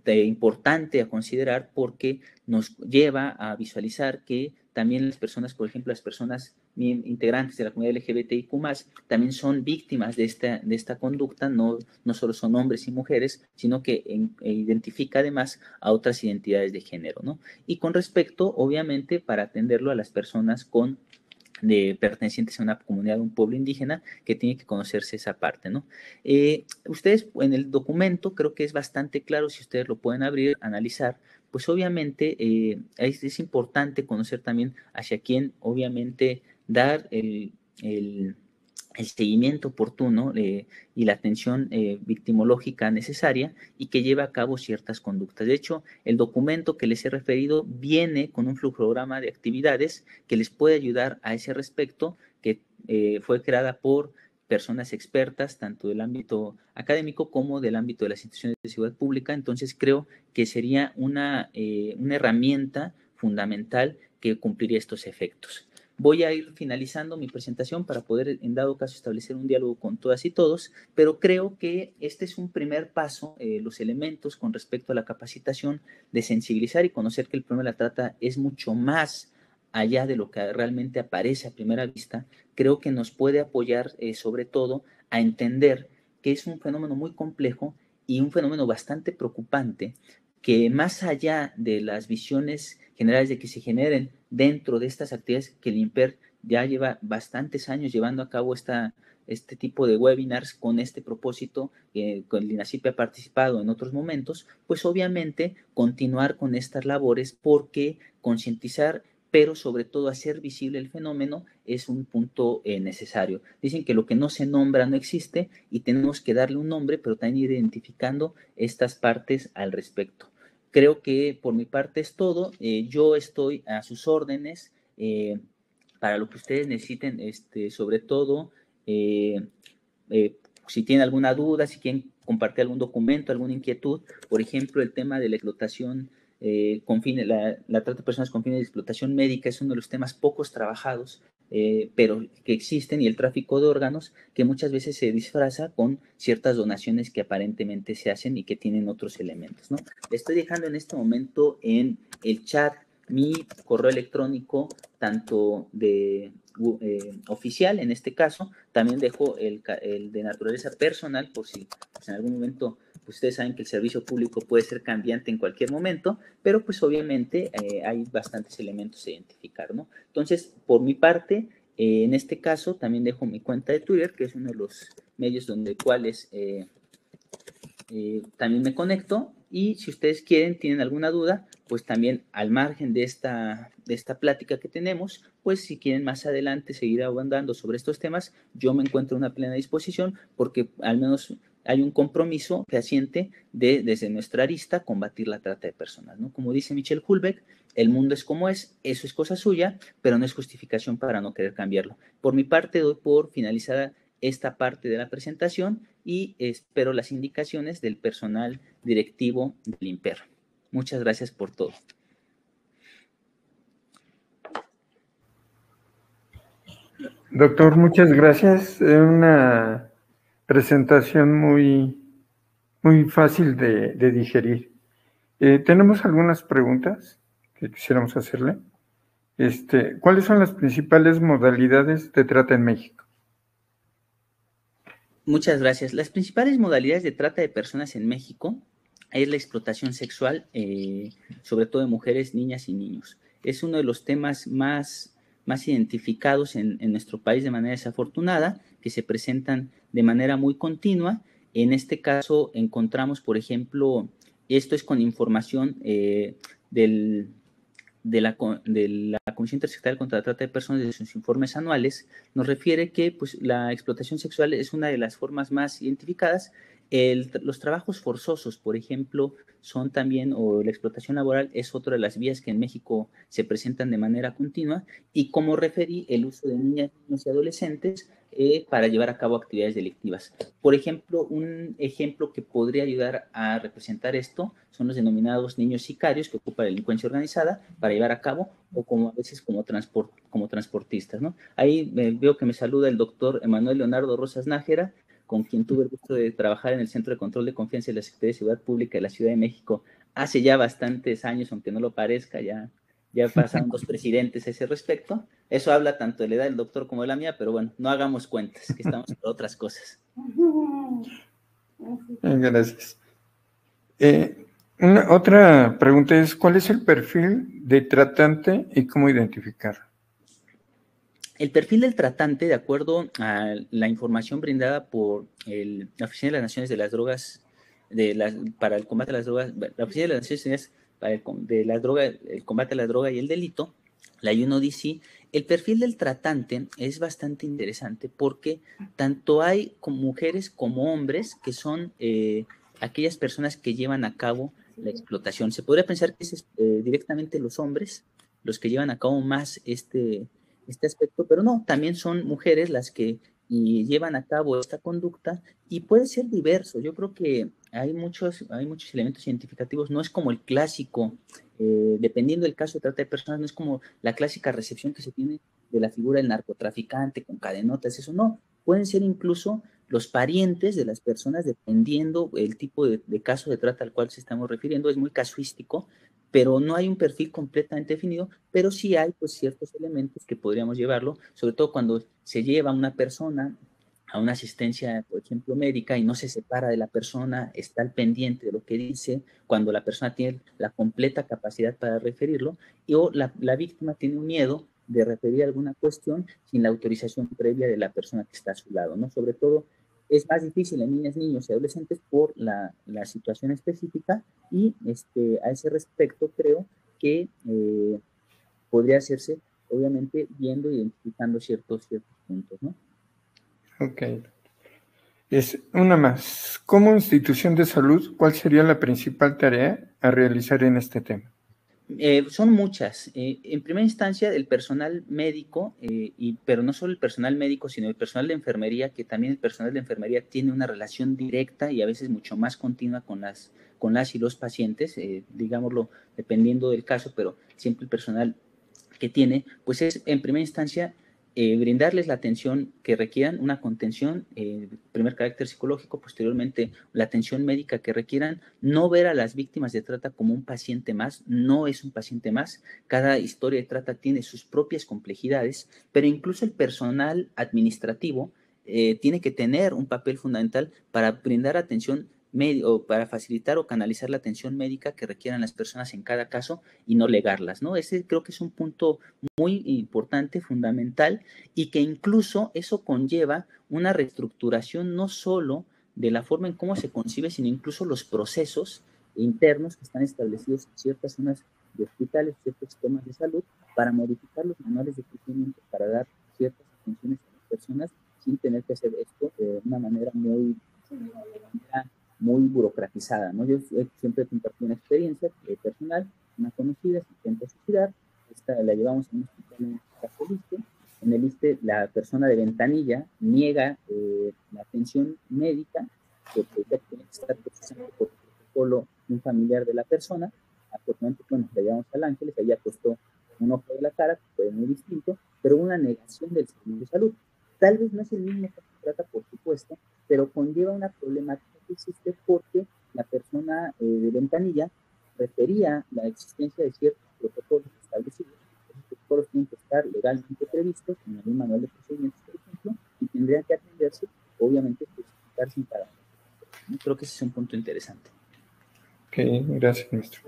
importante a considerar porque nos lleva a visualizar que también las personas, por ejemplo, las personas integrantes de la comunidad LGBTIQ+, también son víctimas de esta conducta, no solo son hombres y mujeres, sino que identifica además a otras identidades de género, ¿no? Y con respecto, obviamente, para atenderlo a las personas pertenecientes a una comunidad, un pueblo indígena, que tiene que conocerse esa parte, ¿no? Ustedes en el documento creo que es bastante claro, si ustedes lo pueden abrir, analizar, pues obviamente es importante conocer también hacia quién, obviamente, dar el seguimiento oportuno y la atención victimológica necesaria y que lleve a cabo ciertas conductas. De hecho, el documento que les he referido viene con un flujograma de actividades que les puede ayudar a ese respecto, que fue creada por personas expertas, tanto del ámbito académico como del ámbito de las instituciones de seguridad pública. Entonces, creo que sería una herramienta fundamental que cumpliría estos efectos. Voy a ir finalizando mi presentación para poder, en dado caso, establecer un diálogo con todas y todos, pero creo que este es un primer paso, los elementos con respecto a la capacitación, de sensibilizar y conocer que el problema de la trata es mucho más allá de lo que realmente aparece a primera vista. Creo que nos puede apoyar sobre todo a entender que es un fenómeno muy complejo y un fenómeno bastante preocupante, que más allá de las visiones generales de que se generen dentro de estas actividades, que el INPER ya lleva bastantes años llevando a cabo este tipo de webinars con este propósito, con el INACYPE ha participado en otros momentos, pues obviamente continuar con estas labores, porque concientizar, pero sobre todo hacer visible el fenómeno, es un punto necesario. Dicen que lo que no se nombra no existe y tenemos que darle un nombre, pero también ir identificando estas partes al respecto. Creo que por mi parte es todo. Yo estoy a sus órdenes para lo que ustedes necesiten, sobre todo, si tienen alguna duda, si quieren compartir algún documento, alguna inquietud, por ejemplo, el tema de la explotación con fines, la trata de personas con fines de explotación médica es uno de los temas pocos trabajados, pero que existen, y el tráfico de órganos, que muchas veces se disfraza con ciertas donaciones que aparentemente se hacen y que tienen otros elementos, ¿no? Le estoy dejando en este momento en el chat mi correo electrónico, tanto de oficial, en este caso, también dejo el de naturaleza personal, por si pues, en algún momento pues, ustedes saben que el servicio público puede ser cambiante en cualquier momento, pero pues obviamente hay bastantes elementos a identificar, ¿no? Entonces, por mi parte, en este caso, también dejo mi cuenta de Twitter, que es uno de los medios donde cuales también me conecto, y si ustedes tienen alguna duda, pues también al margen de esta plática que tenemos, pues si quieren más adelante seguir abundando sobre estos temas, yo me encuentro en una plena disposición, porque al menos hay un compromiso fehaciente desde nuestra arista, combatir la trata de personas, ¿no? Como dice Michel Houellebecq, el mundo es como es, eso es cosa suya, pero no es justificación para no querer cambiarlo. Por mi parte, doy por finalizada esta parte de la presentación y espero las indicaciones del personal directivo del INPER. Muchas gracias por todo. Doctor, muchas gracias. Es una presentación muy fácil de digerir. Tenemos algunas preguntas que quisiéramos hacerle. ¿Cuáles son las principales modalidades de trata en México? Muchas gracias. Las principales modalidades de trata de personas en México es la explotación sexual, sobre todo de mujeres, niñas y niños. Es uno de los temas más identificados en nuestro país de manera desafortunada, que se presentan de manera muy continua. En este caso encontramos, por ejemplo, esto es con información de la Comisión Intersectorial contra la Trata de Personas, de sus informes anuales, nos refiere que pues, la explotación sexual es una de las formas más identificadas Los trabajos forzosos, por ejemplo, son también, o la explotación laboral es otra de las vías que en México se presentan de manera continua, y como referí, el uso de niñas, niños y adolescentes para llevar a cabo actividades delictivas. Por ejemplo, un ejemplo que podría ayudar a representar esto son los denominados niños sicarios que ocupa la delincuencia organizada para llevar a cabo, o como a veces como transportistas, ¿no? Ahí veo que me saluda el doctor Emanuel Leonardo Rosas Nájera, con quien tuve el gusto de trabajar en el Centro de Control de Confianza de la Secretaría de Seguridad Pública de la Ciudad de México hace ya bastantes años, aunque no lo parezca, ya pasaron 2 presidentes a ese respecto. Eso habla tanto de la edad del doctor como de la mía, pero bueno, no hagamos cuentas, que estamos por otras cosas. Gracias. Otra pregunta es, ¿cuál es el perfil de tratante y cómo identificarlo? El perfil del tratante, de acuerdo a la información brindada por la Oficina de las Naciones de las Drogas, para el combate a las drogas, la Oficina de las Naciones Unidas para el combate a la droga y el delito, la UNODC, el perfil del tratante es bastante interesante porque tanto hay mujeres como hombres que son aquellas personas que llevan a cabo la explotación. Se podría pensar que es directamente los hombres los que llevan a cabo más este aspecto, pero no, también son mujeres las que llevan a cabo esta conducta, y puede ser diverso. Yo creo que hay muchos elementos identificativos, no es como el clásico, dependiendo del caso de trata de personas, no es como la clásica recepción que se tiene de la figura del narcotraficante con cadenotas, eso no, pueden ser incluso los parientes de las personas, dependiendo el tipo de caso de trata al cual se estamos refiriendo, es muy casuístico, pero no hay un perfil completamente definido, pero sí hay pues ciertos elementos que podríamos llevarlo, sobre todo cuando se lleva a una persona a una asistencia, por ejemplo, médica, y no se separa de la persona, está al pendiente de lo que dice, cuando la persona tiene la completa capacidad para referirlo, o la víctima tiene un miedo de referir alguna cuestión sin la autorización previa de la persona que está a su lado, ¿no? Sobre todo es más difícil en niñas, niños y adolescentes por la situación específica, y a ese respecto creo que podría hacerse, obviamente, viendo e identificando ciertos puntos, ¿no? Ok. Es una más. Como institución de salud, ¿cuál sería la principal tarea a realizar en este tema? Son muchas. En primera instancia, el personal médico, pero no solo el personal médico, sino el personal de enfermería, que también el personal de enfermería tiene una relación directa y a veces mucho más continua con las y los pacientes, digámoslo, dependiendo del caso, pero siempre el personal que tiene, pues es en primera instancia brindarles la atención que requieran, una contención, primer carácter psicológico, posteriormente la atención médica que requieran, no ver a las víctimas de trata como un paciente más, no es un paciente más, cada historia de trata tiene sus propias complejidades, pero incluso el personal administrativo tiene que tener un papel fundamental para brindar atención o para facilitar o canalizar la atención médica que requieran las personas en cada caso y no legarlas, ¿no? Ese creo que es un punto muy importante, fundamental, y que incluso eso conlleva una reestructuración no solo de la forma en cómo se concibe, sino incluso los procesos internos que están establecidos en ciertas zonas de hospitales, ciertos sistemas de salud, para modificar los manuales de procedimiento para dar ciertas atenciones a las personas sin tener que hacer esto de una manera muy burocratizada, ¿no? Yo siempre compartí una experiencia personal, una conocida se intenta suicidar, la llevamos a un hospital en este caso ISSSTE. En el ISSSTE la persona de ventanilla niega la atención médica porque ya tiene que estar procesando por protocolo un familiar de la persona. Afortunadamente, bueno, la llevamos al Ángeles, ella costó un ojo de la cara, que fue muy distinto, pero una negación del servicio de salud. Tal vez no es el mismo que se trata, por supuesto, pero conlleva una problemática que existe porque la persona de ventanilla refería la existencia de ciertos protocolos establecidos. Esos protocolos tienen que estar legalmente previstos en algún manual de procedimientos, por ejemplo, y tendrían que atenderse, obviamente, especificarse en cada uno. Creo que ese es un punto interesante. Ok, gracias, maestro.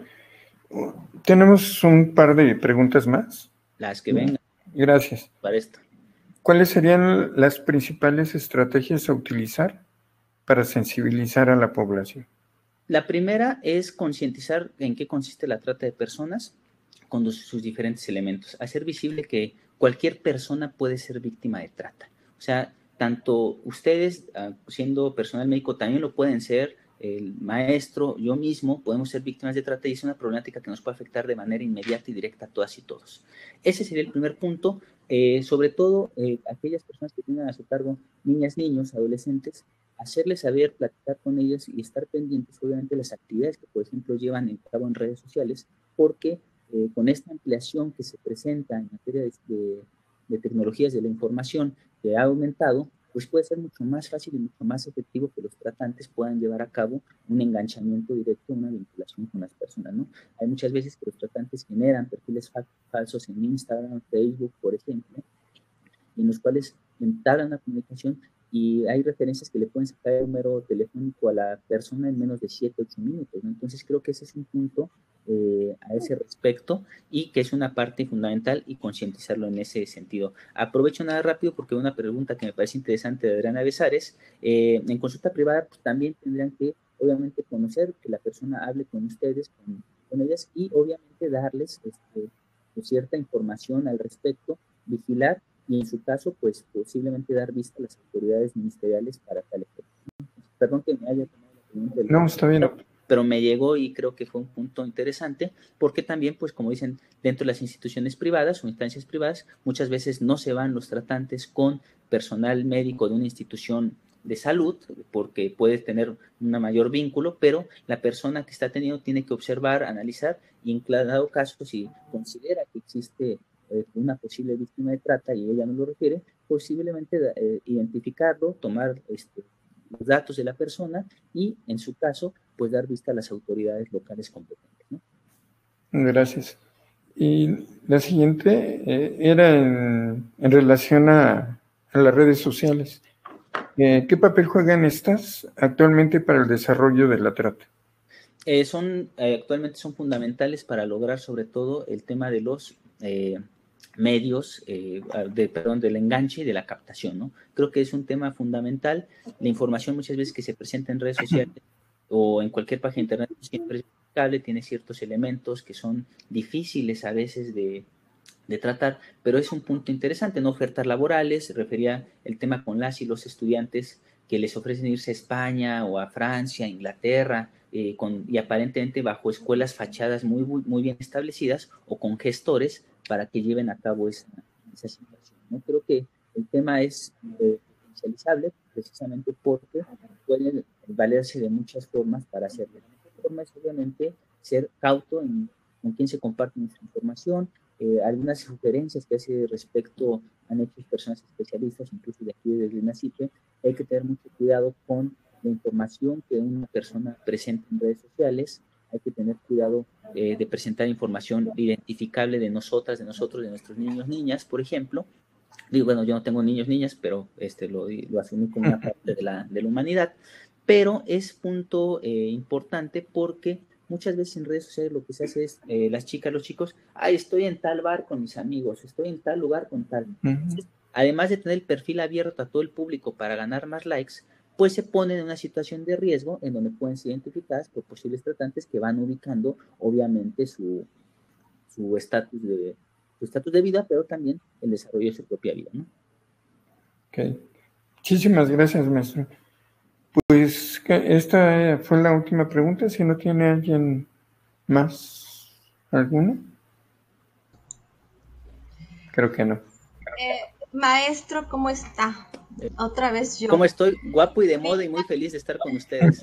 Tenemos un par de preguntas más. Las que vengan. Gracias. Para esto. ¿Cuáles serían las principales estrategias a utilizar para sensibilizar a la población? La primera es concientizar en qué consiste la trata de personas con sus diferentes elementos. Hacer visible que cualquier persona puede ser víctima de trata. O sea, tanto ustedes, siendo personal médico, también lo pueden ser, el maestro, yo mismo, podemos ser víctimas de trata, y es una problemática que nos puede afectar de manera inmediata y directa a todas y todos. Ese sería el primer punto. Sobre todo aquellas personas que tienen a su cargo niñas, niños, adolescentes, hacerles saber, platicar con ellos y estar pendientes, obviamente, de las actividades que, por ejemplo, llevan a cabo en redes sociales, porque con esta ampliación que se presenta en materia de tecnologías de la información que ha aumentado, pues puede ser mucho más fácil y mucho más efectivo que los tratantes puedan llevar a cabo un enganchamiento directo, una vinculación con las personas, ¿no? Hay muchas veces que los tratantes generan perfiles falsos en Instagram, Facebook, por ejemplo, en los cuales entablan una comunicación y hay referencias que le pueden sacar el número telefónico a la persona en menos de 7, 8 minutos, ¿no? Entonces creo que ese es un punto a ese respecto, y que es una parte fundamental, y concientizarlo en ese sentido. Aprovecho nada rápido porque una pregunta que me parece interesante de Adriana Besares. En consulta privada, pues también tendrían que, obviamente, conocer, que la persona hable con ustedes, con ellas, y obviamente darles cierta información al respecto, vigilar, y en su caso, pues posiblemente dar vista a las autoridades ministeriales para tal efecto. Perdón que me haya tomado la pregunta del... No, está bien. Pero me llegó y creo que fue un punto interesante, porque también, pues como dicen, dentro de las instituciones privadas o instancias privadas, muchas veces no se van los tratantes con personal médico de una institución de salud, porque puede tener un mayor vínculo, pero la persona que está teniendo tiene que observar, analizar, y en dado caso, si considera que existe una posible víctima de trata y ella no lo refiere, posiblemente identificarlo, tomar los datos de la persona y, en su caso, pues dar vista a las autoridades locales competentes, ¿no? Gracias. Y la siguiente era en relación a las redes sociales. ¿Qué papel juegan estas actualmente para el desarrollo de la trata? Actualmente son fundamentales para lograr, sobre todo, el tema de los medios, del enganche y de la captación, ¿no? Creo que es un tema fundamental. La información muchas veces que se presenta en redes sociales o en cualquier página de internet siempre es verificable, tiene ciertos elementos que son difíciles a veces de tratar, pero es un punto interesante, ¿no? Ofertas laborales, refería el tema con las y los estudiantes que les ofrecen irse a España o a Francia, Inglaterra, y aparentemente bajo escuelas fachadas muy bien establecidas, o con gestores para que lleven a cabo esa situación, ¿no? Creo que el tema es potencializable precisamente porque puede valerse de muchas formas para hacerlo. La mejor forma es, obviamente, ser cauto con quién se comparte nuestra información. Algunas sugerencias que hace respecto han hecho personas especialistas, incluso de aquí desde el NACIPE. Hay que tener mucho cuidado con la información que una persona presenta en redes sociales. Hay que tener cuidado de presentar información identificable de nosotros, de nuestros niños, niñas, por ejemplo. Digo, bueno, yo no tengo niños, niñas, pero lo asumí como una parte de la humanidad. Pero es punto importante porque muchas veces en redes sociales lo que se hace es, las chicas, los chicos, estoy en tal bar con mis amigos, estoy en tal lugar con tal. Entonces, además de tener el perfil abierto a todo el público para ganar más likes, pues se ponen en una situación de riesgo en donde pueden ser identificadas por posibles tratantes que van ubicando, obviamente, su estatus de vida, pero también el desarrollo de su propia vida, ¿no? Ok. Muchísimas gracias, maestro. Pues esta fue la última pregunta. Si no tiene alguien más, ¿alguna? Creo que no. Maestro, ¿cómo está? Otra vez yo. ¿Cómo estoy? Guapo y de moda y muy feliz de estar con ustedes.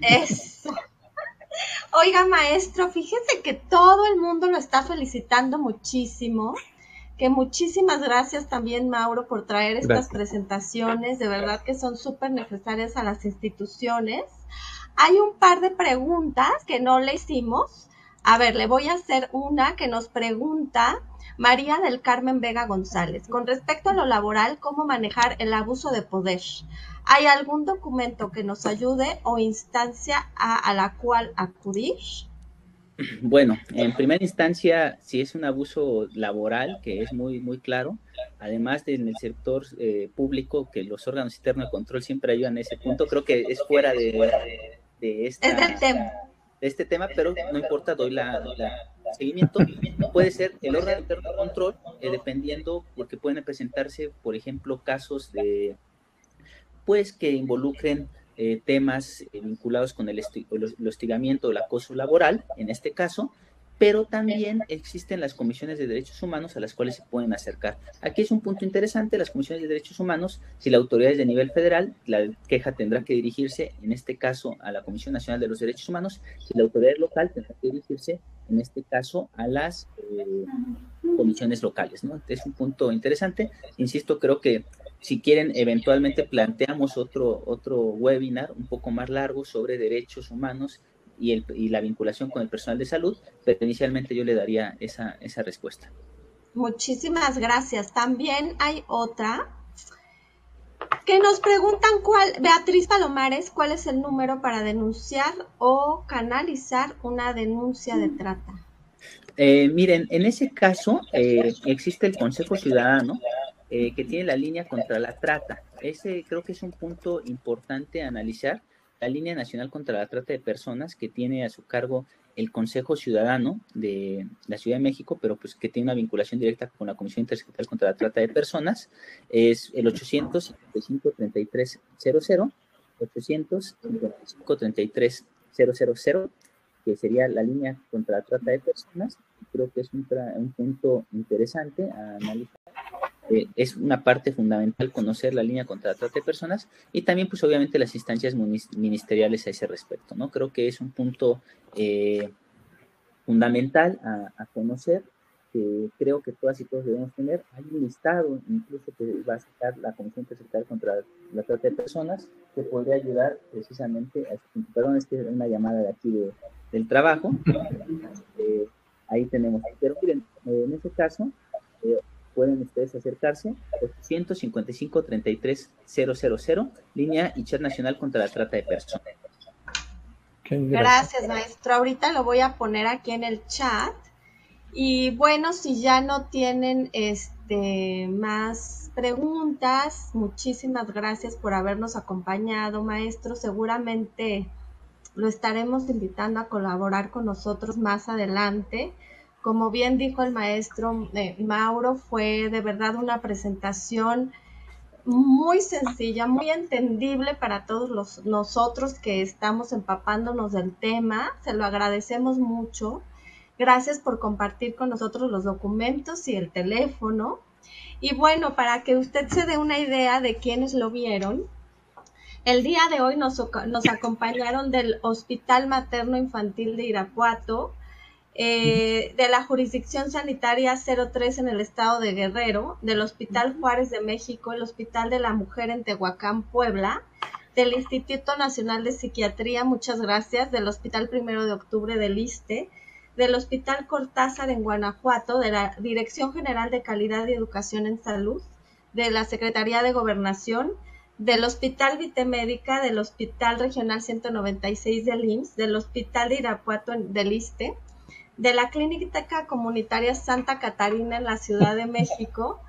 Eso. Oiga, maestro, fíjese que todo el mundo lo está felicitando muchísimo. Que muchísimas gracias también, Mauro, por traer estas presentaciones. De verdad que son súper necesarias a las instituciones. Hay un par de preguntas que no le hicimos. A ver, le voy a hacer una que nos pregunta María del Carmen Vega González. Con respecto a lo laboral, ¿cómo manejar el abuso de poder? ¿Hay algún documento que nos ayude o instancia a la cual acudir? Bueno, en primera instancia, si es un abuso laboral, que es muy claro, además de en el sector público, que los órganos internos de control siempre ayudan a ese punto, creo que es fuera de este tema, pero no importa, doy la seguimiento. Puede ser el órgano interno de control, dependiendo, porque pueden presentarse, por ejemplo, casos de pues que involucren temas vinculados con el hostigamiento o el acoso laboral, en este caso, pero también existen las comisiones de derechos humanos a las cuales se pueden acercar. Aquí es un punto interesante, las comisiones de derechos humanos, si la autoridad es de nivel federal, la queja tendrá que dirigirse, en este caso, a la Comisión Nacional de los Derechos Humanos, si la autoridad es local, tendrá que dirigirse, en este caso, a las comisiones locales, ¿no? Es un punto interesante. Insisto, creo que si quieren, eventualmente planteamos otro webinar un poco más largo sobre derechos humanos y la vinculación con el personal de salud, pero inicialmente yo le daría esa respuesta. Muchísimas gracias. También hay otra que nos preguntan Beatriz Palomares, ¿cuál es el número para denunciar o canalizar una denuncia de trata? Miren, en ese caso existe el Consejo Ciudadano que tiene la línea contra la trata. Ese creo que es un punto importante a analizar, la línea nacional contra la trata de personas que tiene a su cargo el Consejo Ciudadano de la Ciudad de México, pero pues que tiene una vinculación directa con la Comisión Intersectorial contra la Trata de Personas, es el 855-3300, 855-3300, que sería la línea contra la trata de personas. Creo que es un punto interesante a analizar. Es una parte fundamental conocer la línea contra la trata de personas y también, pues obviamente, las instancias ministeriales a ese respecto, ¿no? Creo que es un punto fundamental a conocer, que creo que todas y todos debemos tener. Hay un listado, incluso que va a sacar la Comisión Intersectorial contra la Trata de Personas, que podría ayudar precisamente a este punto. Perdón, es que es una llamada de aquí del trabajo. Ahí tenemos. Pero miren, en este caso, pueden ustedes acercarse, 855-33-000, línea y chat nacional contra la trata de personas. Okay, gracias, maestro. Ahorita lo voy a poner aquí en el chat. Y bueno, si ya no tienen más preguntas, muchísimas gracias por habernos acompañado, maestro. Seguramente lo estaremos invitando a colaborar con nosotros más adelante. Como bien dijo el maestro Mauro, fue de verdad una presentación muy sencilla, muy entendible para todos nosotros que estamos empapándonos del tema. Se lo agradecemos mucho. Gracias por compartir con nosotros los documentos y el teléfono. Y bueno, para que usted se dé una idea de quiénes lo vieron, el día de hoy nos acompañaron del Hospital Materno Infantil de Irapuato, de la Jurisdicción Sanitaria 03 en el estado de Guerrero, del Hospital Juárez de México, el Hospital de la Mujer en Tehuacán, Puebla, del Instituto Nacional de Psiquiatría, muchas gracias, del Hospital 1 de Octubre del ISSSTE, del Hospital Cortázar en Guanajuato, de la Dirección General de Calidad y Educación en Salud, de la Secretaría de Gobernación, del Hospital Vitemédica, del Hospital Regional 196 del IMSS, del Hospital de Irapuato del ISSSTE, de la Clínica Comunitaria Santa Catarina en la Ciudad de México.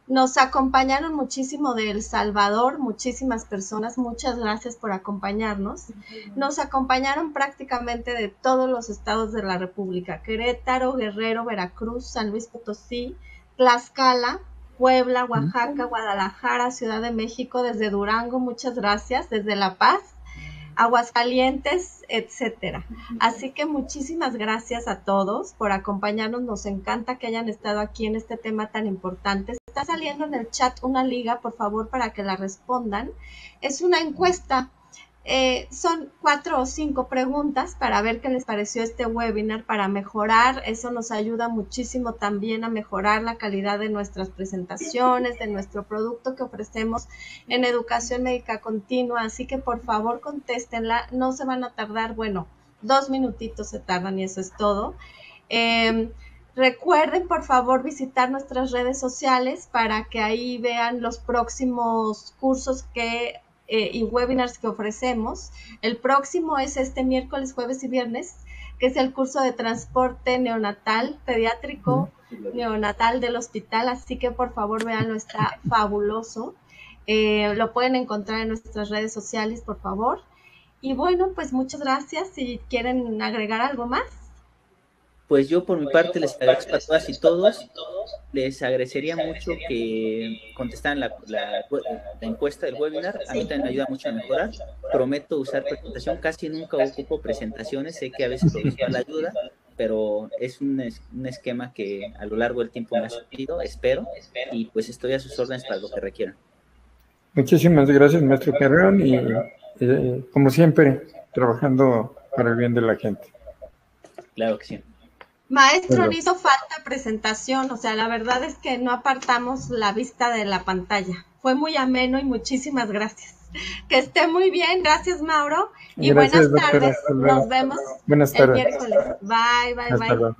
Nos acompañaron muchísimo de El Salvador, muchísimas personas, muchas gracias por acompañarnos. Nos acompañaron prácticamente de todos los estados de la República: Querétaro, Guerrero, Veracruz, San Luis Potosí, Tlaxcala, Puebla, Oaxaca, Guadalajara, Ciudad de México, desde Durango, muchas gracias, desde La Paz, Aguascalientes, etcétera. Así que muchísimas gracias a todos por acompañarnos. Nos encanta que hayan estado aquí en este tema tan importante. Está saliendo en el chat una liga, por favor, para que la respondan. Es una encuesta. Son 4 o 5 preguntas para ver qué les pareció este webinar, para mejorar. Eso nos ayuda muchísimo también a mejorar la calidad de nuestras presentaciones, de nuestro producto que ofrecemos en educación médica continua. Así que por favor contéstenla, no se van a tardar, 2 minutitos se tardan y eso es todo. Recuerden, por favor, visitar nuestras redes sociales para que ahí vean los próximos cursos y webinars que ofrecemos. El próximo es este miércoles, jueves y viernes, que es el curso de transporte neonatal, pediátrico neonatal del hospital, así que por favor véanlo, está fabuloso. Lo pueden encontrar en nuestras redes sociales, por favor. Y bueno, pues muchas gracias. Si quieren agregar algo más. Pues yo por mi parte les agradezco a todas y todos. Les agradecería mucho que contestaran la encuesta del webinar. A mí también me ayuda mucho a mejorar. Prometo usar presentación. Casi nunca ocupo presentaciones. Sé que a veces lo visual ayuda, pero es un esquema que a lo largo del tiempo me ha servido, espero, y pues estoy a sus órdenes para lo que requieran. Muchísimas gracias, maestro Carreón, y como siempre, trabajando para el bien de la gente. Claro que sí. Maestro, no hizo falta presentación, o sea, la verdad es que no apartamos la vista de la pantalla. Fue muy ameno y muchísimas gracias. Que esté muy bien, gracias Mauro. Y gracias, buenas tardes, doctora, nos vemos buenas tardes. el miércoles. Bye, bye, Hasta bye. luego.